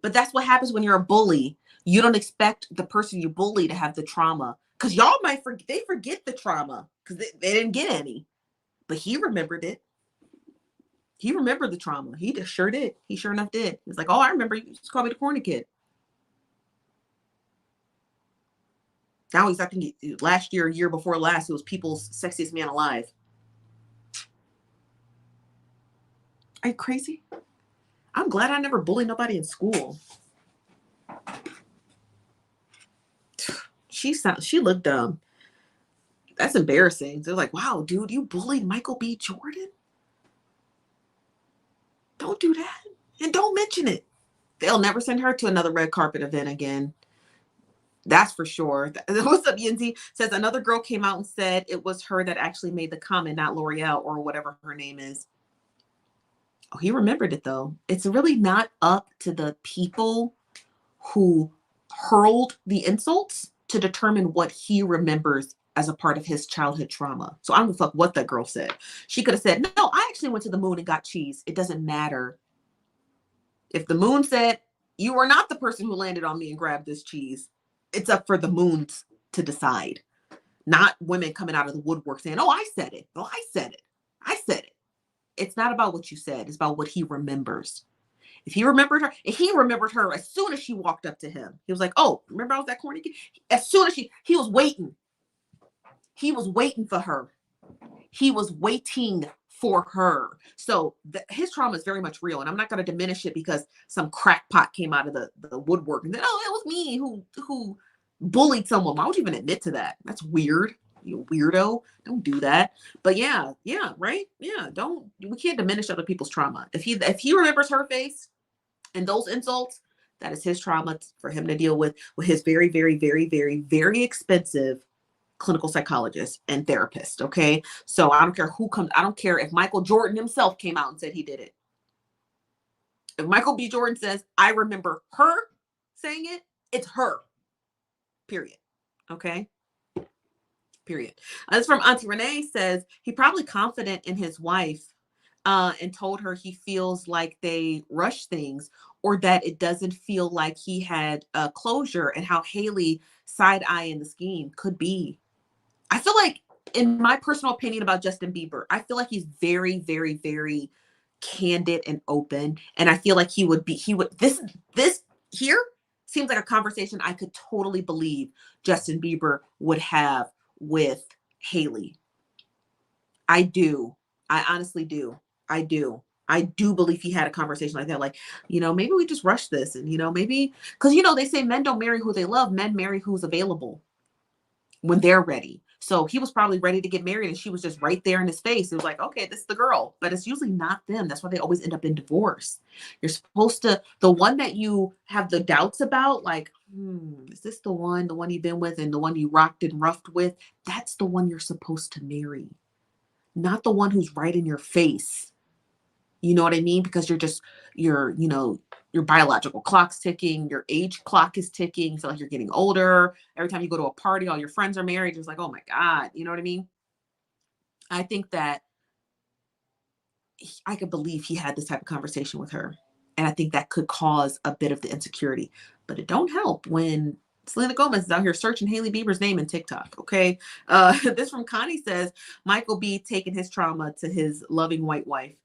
But that's what happens when you're a bully. You don't expect the person you bully to have the trauma. Because y'all might forget the trauma because they didn't get any. But he remembered it. He remembered the trauma. He just sure did. He sure enough did. He's like, oh, I remember you just called me the corny kid. Now he's, I think last year, year before last, it was People's Sexiest Man Alive. Are you crazy? I'm glad I never bullied nobody in school. She looked dumb. That's embarrassing. They're like, wow, dude, you bullied Michael B. Jordan? Don't do that. And don't mention it. They'll never send her to another red carpet event again. That's for sure. What's up, Yinzi? Says another girl came out and said it was her that actually made the comment, not L'Oreal or whatever her name is. Oh, he remembered it though. It's really not up to the people who hurled the insults to determine what he remembers as a part of his childhood trauma. So I don't give a fuck what that girl said. She could have said, no, I actually went to the moon and got cheese. It doesn't matter. If the moon said, you are not the person who landed on me and grabbed this cheese, it's up for the moons to decide. Not women coming out of the woodwork saying, oh, I said it. Oh, I said it. I said it. It's not about what you said. It's about what he remembers. If he remembered her as soon as she walked up to him. He was like, oh, remember I was that corny kid? As soon as he was waiting. He was waiting for her. He was waiting for her. So his trauma is very much real. And I'm not going to diminish it because some crackpot came out of the woodwork and then, oh, it was me who bullied someone. Why would you even admit to that? That's weird. You weirdo. Don't do that. But yeah, right? Yeah, we can't diminish other people's trauma. If he remembers her face and those insults, that is his trauma for him to deal with his very, very, very, very, very expensive clinical psychologist and therapist. Okay. So I don't care who comes. I don't care if Michael Jordan himself came out and said he did it. If Michael B. Jordan says, I remember her saying it, it's her. Period. Okay. Period. This from Auntie Renee says he probably confident in his wife and told her he feels like they rush things or that it doesn't feel like he had closure and how Hailey side-eyeing the scheme could be. I feel like, in my personal opinion about Justin Bieber, I feel like he's very, very, very candid and open. And I feel like this here seems like a conversation I could totally believe Justin Bieber would have with Hailey. I do. I honestly do. I do. I do believe he had a conversation like that. Like, maybe we just rush this and, maybe, because, they say men don't marry who they love. Men marry who's available when they're ready. So he was probably ready to get married and she was just right there in his face. It was like, okay, this is the girl, but it's usually not them. That's why they always end up in divorce. You're supposed to, the one that you have the doubts about, like, is this the one you've been with and the one you rocked and roughed with? That's the one you're supposed to marry, not the one who's right in your face. You know what I mean? Because your biological clock's ticking, your age clock is ticking. So like you're getting older. Every time you go to a party, all your friends are married. It's like, oh my God. You know what I mean? I think that I could believe he had this type of conversation with her. And I think that could cause a bit of the insecurity. But it don't help when Selena Gomez is out here searching Hailey Bieber's name in TikTok. Okay. This from Connie says, Michael B taking his trauma to his loving white wife.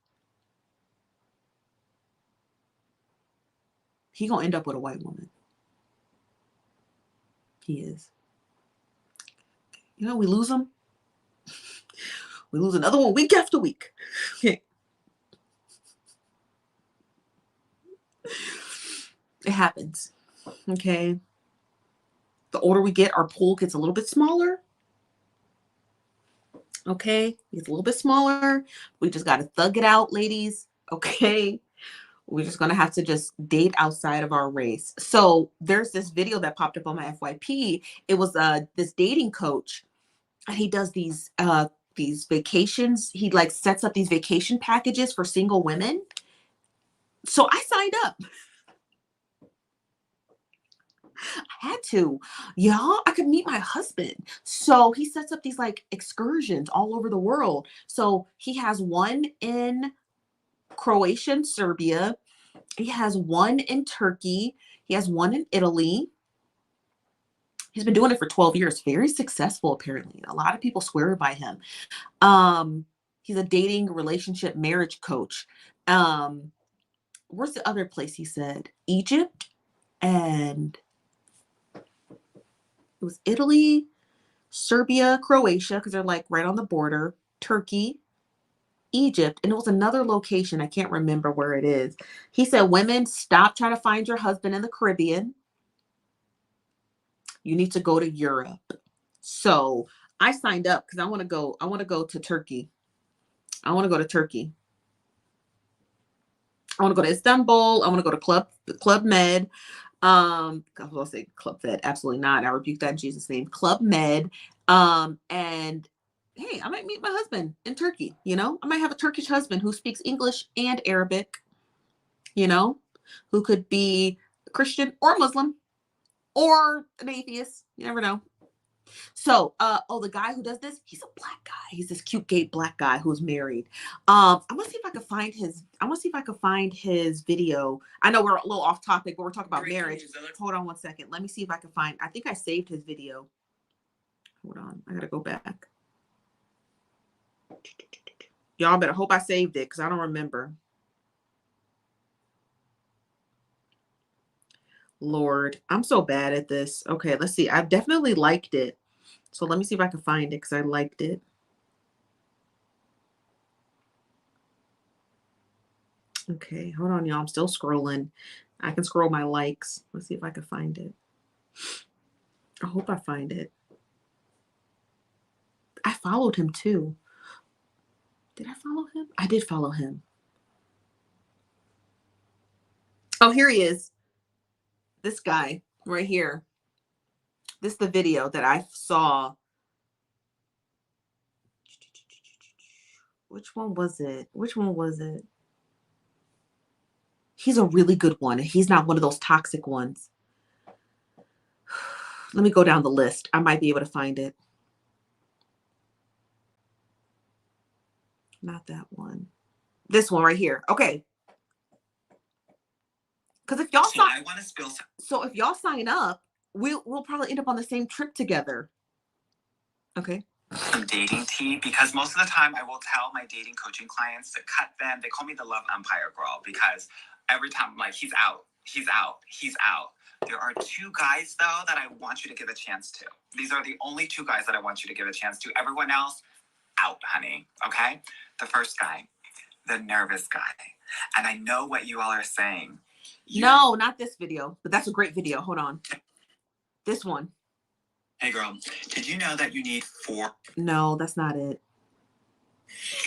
He gonna end up with a white woman. He is. We lose him. We lose another one week after week. Okay. It happens. Okay. The older we get, our pool gets a little bit smaller. Okay. It's a little bit smaller. We just got to thug it out, ladies. Okay. We're just going to have to just date outside of our race. So there's this video that popped up on my FYP. It was this dating coach, and he does these vacations. He like sets up these vacation packages for single women. So I signed up. I had to, y'all. I could meet my husband. So he sets up these like excursions all over the world. So he has one in Croatia and Serbia. He has one in Turkey. He has one in Italy. He's been doing it for 12 years. Very successful, apparently. A lot of people swear by him. He's a dating, relationship, marriage coach. Where's the other place he said? Egypt, and it was Italy, Serbia, Croatia, because they're like right on the border, Turkey, Egypt, and it was another location. I can't remember where it is. He said, women, stop trying to find your husband in the Caribbean. You need to go to Europe. So I signed up because I want to go. I want to go to Turkey. I want to go to Turkey. I want to go to Istanbul. I want to go to Club Med. I was going to say Club Fed. Absolutely not. I rebuke that in Jesus' name. Club Med. And hey, I might meet my husband in Turkey. I might have a Turkish husband who speaks English and Arabic, who could be Christian or Muslim or an atheist. You never know. So, the guy who does this, he's a black guy. He's this cute gay black guy who's married. I want to see if I can find his video. I know we're a little off topic, but we're talking about marriage. Hold on one second. Let me see if I can find. I think I saved his video. Hold on. I gotta go back. Y'all better hope I saved it because I don't remember. Lord, I'm so bad at this. Okay, let's see. I've definitely liked it. So let me see if I can find it because I liked it. Okay, hold on, y'all. I'm still scrolling. I can scroll my likes. Let's see if I can find it. I hope I find it. I followed him too. Did I follow him? I did follow him. Oh, here he is. This guy right here. This is the video that I saw. Which one was it? He's a really good one. He's not one of those toxic ones. Let me go down the list. I might be able to find it. Not that one. This one right here. Okay. Because if y'all if y'all sign up, we'll probably end up on the same trip together. Okay.
Some dating tea, because most of the time I will tell my dating coaching clients to cut them. They call me the love umpire girl because every time I'm like, he's out. He's out. He's out. There are 2 guys, though, that I want you to give a chance to. These are the only 2 guys that I want you to give a chance to. Everyone else, out, honey. Okay? The first guy, the nervous guy. And I know what you all are saying.
No, not this video, but that's a great video. Hold on. This one.
Hey, girl, did you know that you need 4?
No, that's not it.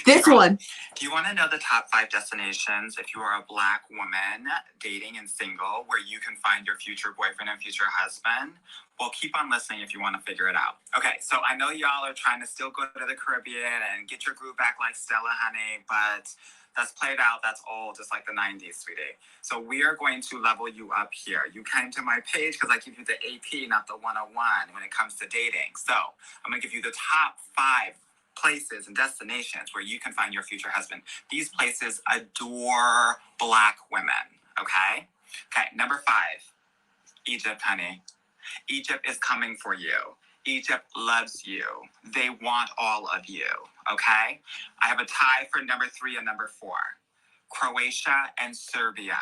This one.
Do you want to know the top 5 destinations if you are a Black woman dating and single where you can find your future boyfriend and future husband? Well, keep on listening if you want to figure it out. Okay, so I know y'all are trying to still go to the Caribbean and get your groove back like Stella, honey, but that's played out. That's old, just like the 90s, sweetie. So we are going to level you up here. You came to my page because I give you the AP, not the 101 when it comes to dating. So I'm going to give you the top 5 places and destinations where you can find your future husband. These places adore Black women, okay? Okay, number 5, Egypt, honey. Egypt is coming for you. Egypt loves you. They want all of you, okay? I have a tie for number 3 and number 4. Croatia and Serbia.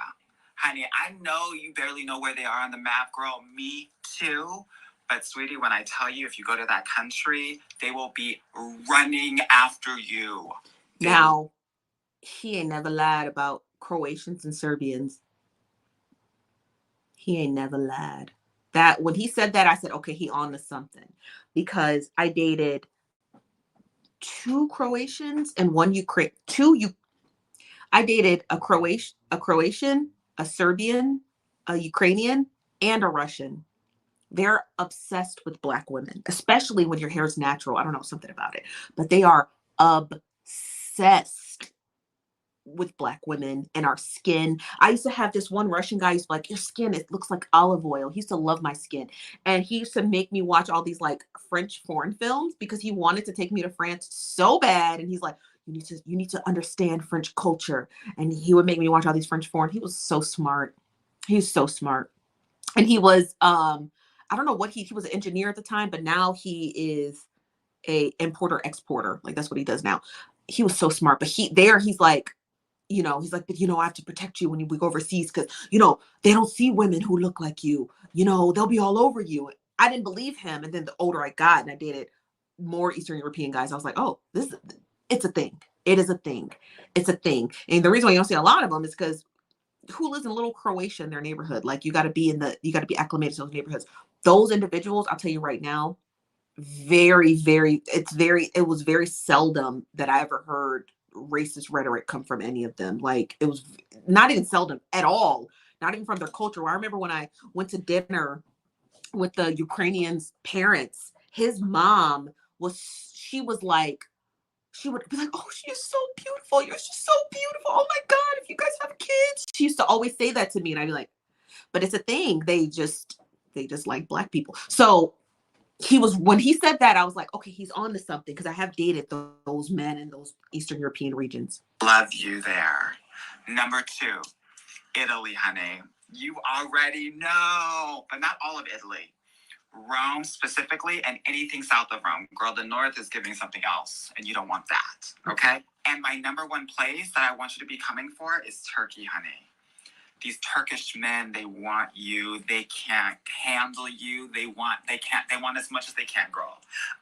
Honey, I know you barely know where they are on the map, girl. Me too. But sweetie, when I tell you, if you go to that country, they will be running after you.
Now, he ain't never lied about Croatians and Serbians. He ain't never lied. That when he said that, I said, okay, he on to something. Because I dated 2 Croatians and 1 Ukraine. I dated a Croatian, a Serbian, a Ukrainian, and a Russian. They're obsessed with Black women, especially when your hair is natural. I don't know, something about it, but they are obsessed with Black women and our skin. I used to have this one Russian guy who's like, your skin, it looks like olive oil. He used to love my skin. And he used to make me watch all these like French foreign films because he wanted to take me to France so bad. And he's like, you need to understand French culture. And he would make me watch all these French foreign. He was so smart. He was so smart. And he was I don't know what he was an engineer at the time, but now he is a importer exporter. Like that's what he does now. He was so smart, but he's like, but I have to protect you when we go overseas because, they don't see women who look like you, they'll be all over you. I didn't believe him. And then the older I got and I dated more Eastern European guys, I was like, oh, it's a thing. It is a thing. It's a thing. And the reason why you don't see a lot of them is because who lives in a little Croatia in their neighborhood? Like you got to be acclimated to those neighborhoods. Those individuals, I'll tell you right now, it was very seldom that I ever heard racist rhetoric come from any of them. Like it was not even seldom at all, not even from their culture. I remember when I went to dinner with the Ukrainian's parents, his mom she would be like, oh, she is so beautiful. You're just so beautiful. Oh my God, if you guys have kids. She used to always say that to me. And I'd be like, but it's a thing. They just like Black people. So when he said that, I was like, okay, he's on to something because I have dated those men in those Eastern European regions.
Love you there. Number 2, Italy, honey. You already know, but not all of Italy. Rome specifically, and anything south of Rome. Girl, the north is giving something else, and you don't want that, okay? And my number 1 place that I want you to be coming for is Turkey, honey. These Turkish men, they want you. They can't handle you. They want as much as they can, girl.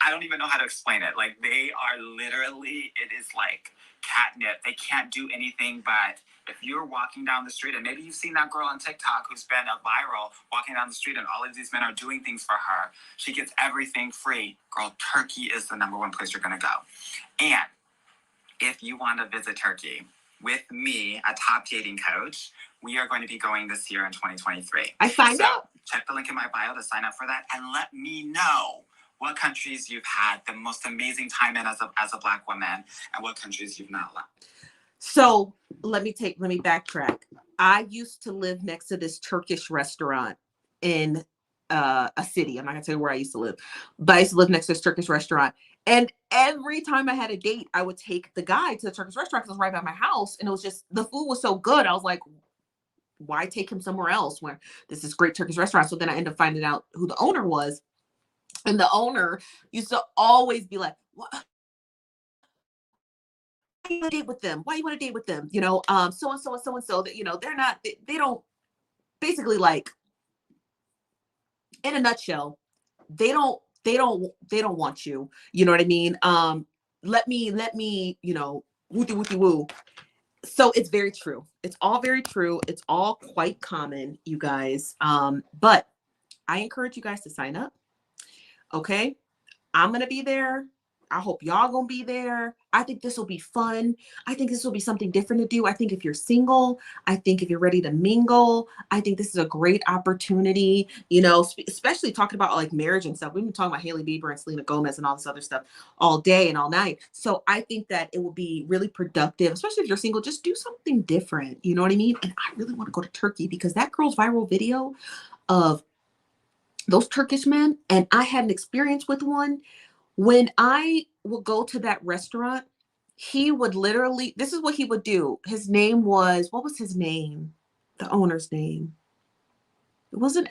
I don't even know how to explain it. Like, they are literally, it is like catnip. They can't do anything but if you're walking down the street, and maybe you've seen that girl on TikTok who's been a viral walking down the street and all of these men are doing things for her. She gets everything free. Girl, Turkey is the number 1 place you're going to go. And if you want to visit Turkey with me, a top dating coach, we are going to be going this year in 2023.
I signed up.
Check the link in my bio to sign up for that and let me know what countries you've had the most amazing time in as a Black woman and what countries you've not loved.
So let me backtrack. I used to live next to this Turkish restaurant in a city. I'm not gonna tell you where I used to live, but I used to live next to this Turkish restaurant. And every time I had a date, I would take the guy to the Turkish restaurant because it was right by my house. And it was just, the food was so good. I was like, why take him somewhere else where this is great Turkish restaurant? So then I ended up finding out who the owner was. And the owner used to always be like, what? Why you want to date with them? Why you want to date with them? So and so and so and so that, they're not, they don't, basically like, in a nutshell, they don't want you. You know what I mean? Let me, wooty wooty woo. So it's very true. It's all very true. It's all quite common, you guys. But I encourage you guys to sign up. Okay. I'm going to be there. I hope y'all going to be there. I think this will be fun. I think this will be something different to do. I think if you're single, I think if you're ready to mingle, I think this is a great opportunity, especially talking about like marriage and stuff. We've been talking about Hailey Beiber and Selena Gomez and all this other stuff all day and all night. So I think that it will be really productive, especially if you're single. Just do something different. You know what I mean? And I really want to go to Turkey because that girl's viral video of those Turkish men, and I had an experience with one. When I would go to that restaurant, he would literally, this is what he would do. His name was, what was his name? The owner's name. It wasn't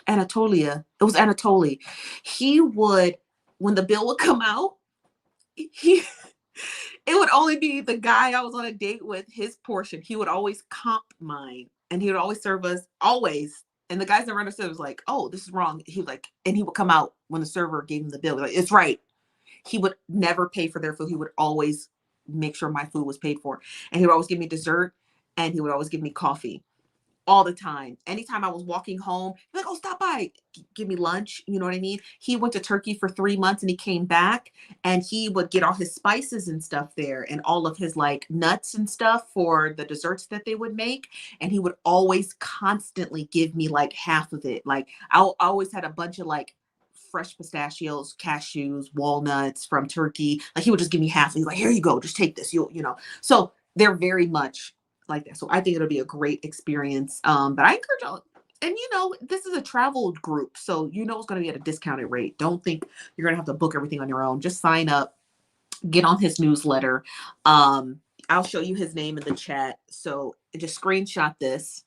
Anatolia. It was Anatoly. He would, when the bill would come out, it would only be the guy I was on a date with, his portion. He would always comp mine, and he would always serve us, always. And the guys that ran us was like, oh, this is wrong. He was like, and he would come out when the server gave him the bill. Like, it's right. He would never pay for their food. He would always make sure my food was paid for. And he would always give me dessert, and he would always give me coffee all the time. Anytime I was walking home, he'd be like, oh, stop by, give me lunch. You know what I mean? He went to Turkey for 3 months and he came back, and he would get all his spices and stuff there and all of his like nuts and stuff for the desserts that they would make. And he would always constantly give me like half of it. Like I always had a bunch of like fresh pistachios, cashews, walnuts from Turkey. Like he would just give me half. He's like, here you go, just take this. So they're very much like that. So I think it'll be a great experience. But I encourage y'all, and this is a travel group, so it's going to be at a discounted rate. Don't think you're going to have to book everything on your own. Just sign up, get on his newsletter. I'll show you his name in the chat. So just screenshot this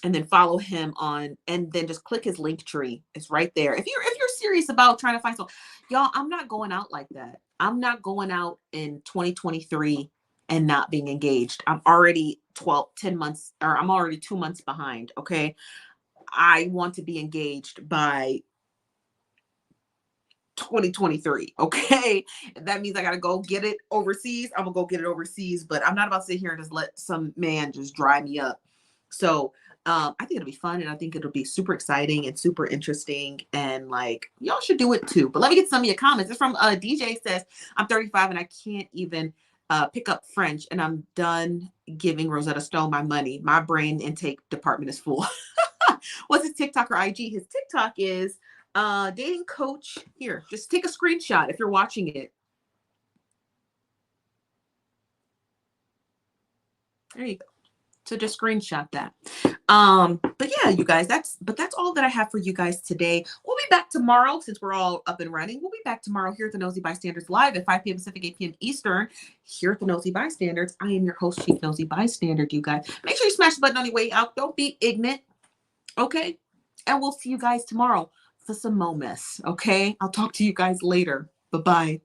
and then follow him on, and then just click his link tree. It's right there. If you're serious about trying to find someone, y'all, I'm not going out like that. I'm not going out in 2023 and not being engaged. I'm already 10 months, or I'm already 2 months behind. Okay. I want to be engaged by 2023. Okay. That means I got to go get it overseas. I'm gonna go get it overseas, but I'm not about to sit here and just let some man just dry me up. So I think it'll be fun, and I think it'll be super exciting and super interesting, and like y'all should do it too. But let me get some of your comments. It's from DJ says, I'm 35 and I can't even pick up French, and I'm done giving Rosetta Stone my money. My brain intake department is full. What's his TikTok or IG? His TikTok is dating coach. Here, just take a screenshot if you're watching it. There you go. So just screenshot that. But yeah, you guys, that's all that I have for you guys today. We'll be back tomorrow since we're all up and running. We'll be back tomorrow here at the Nosy Bystanders live at 5 p.m. Pacific, 8 p.m. Eastern here at the Nosy Bystanders. I am your host, Chief Nosy Bystander, you guys. Make sure you smash the button on your way out. Don't be ignorant. Okay. And we'll see you guys tomorrow for some more mess. Okay. I'll talk to you guys later. Bye-bye.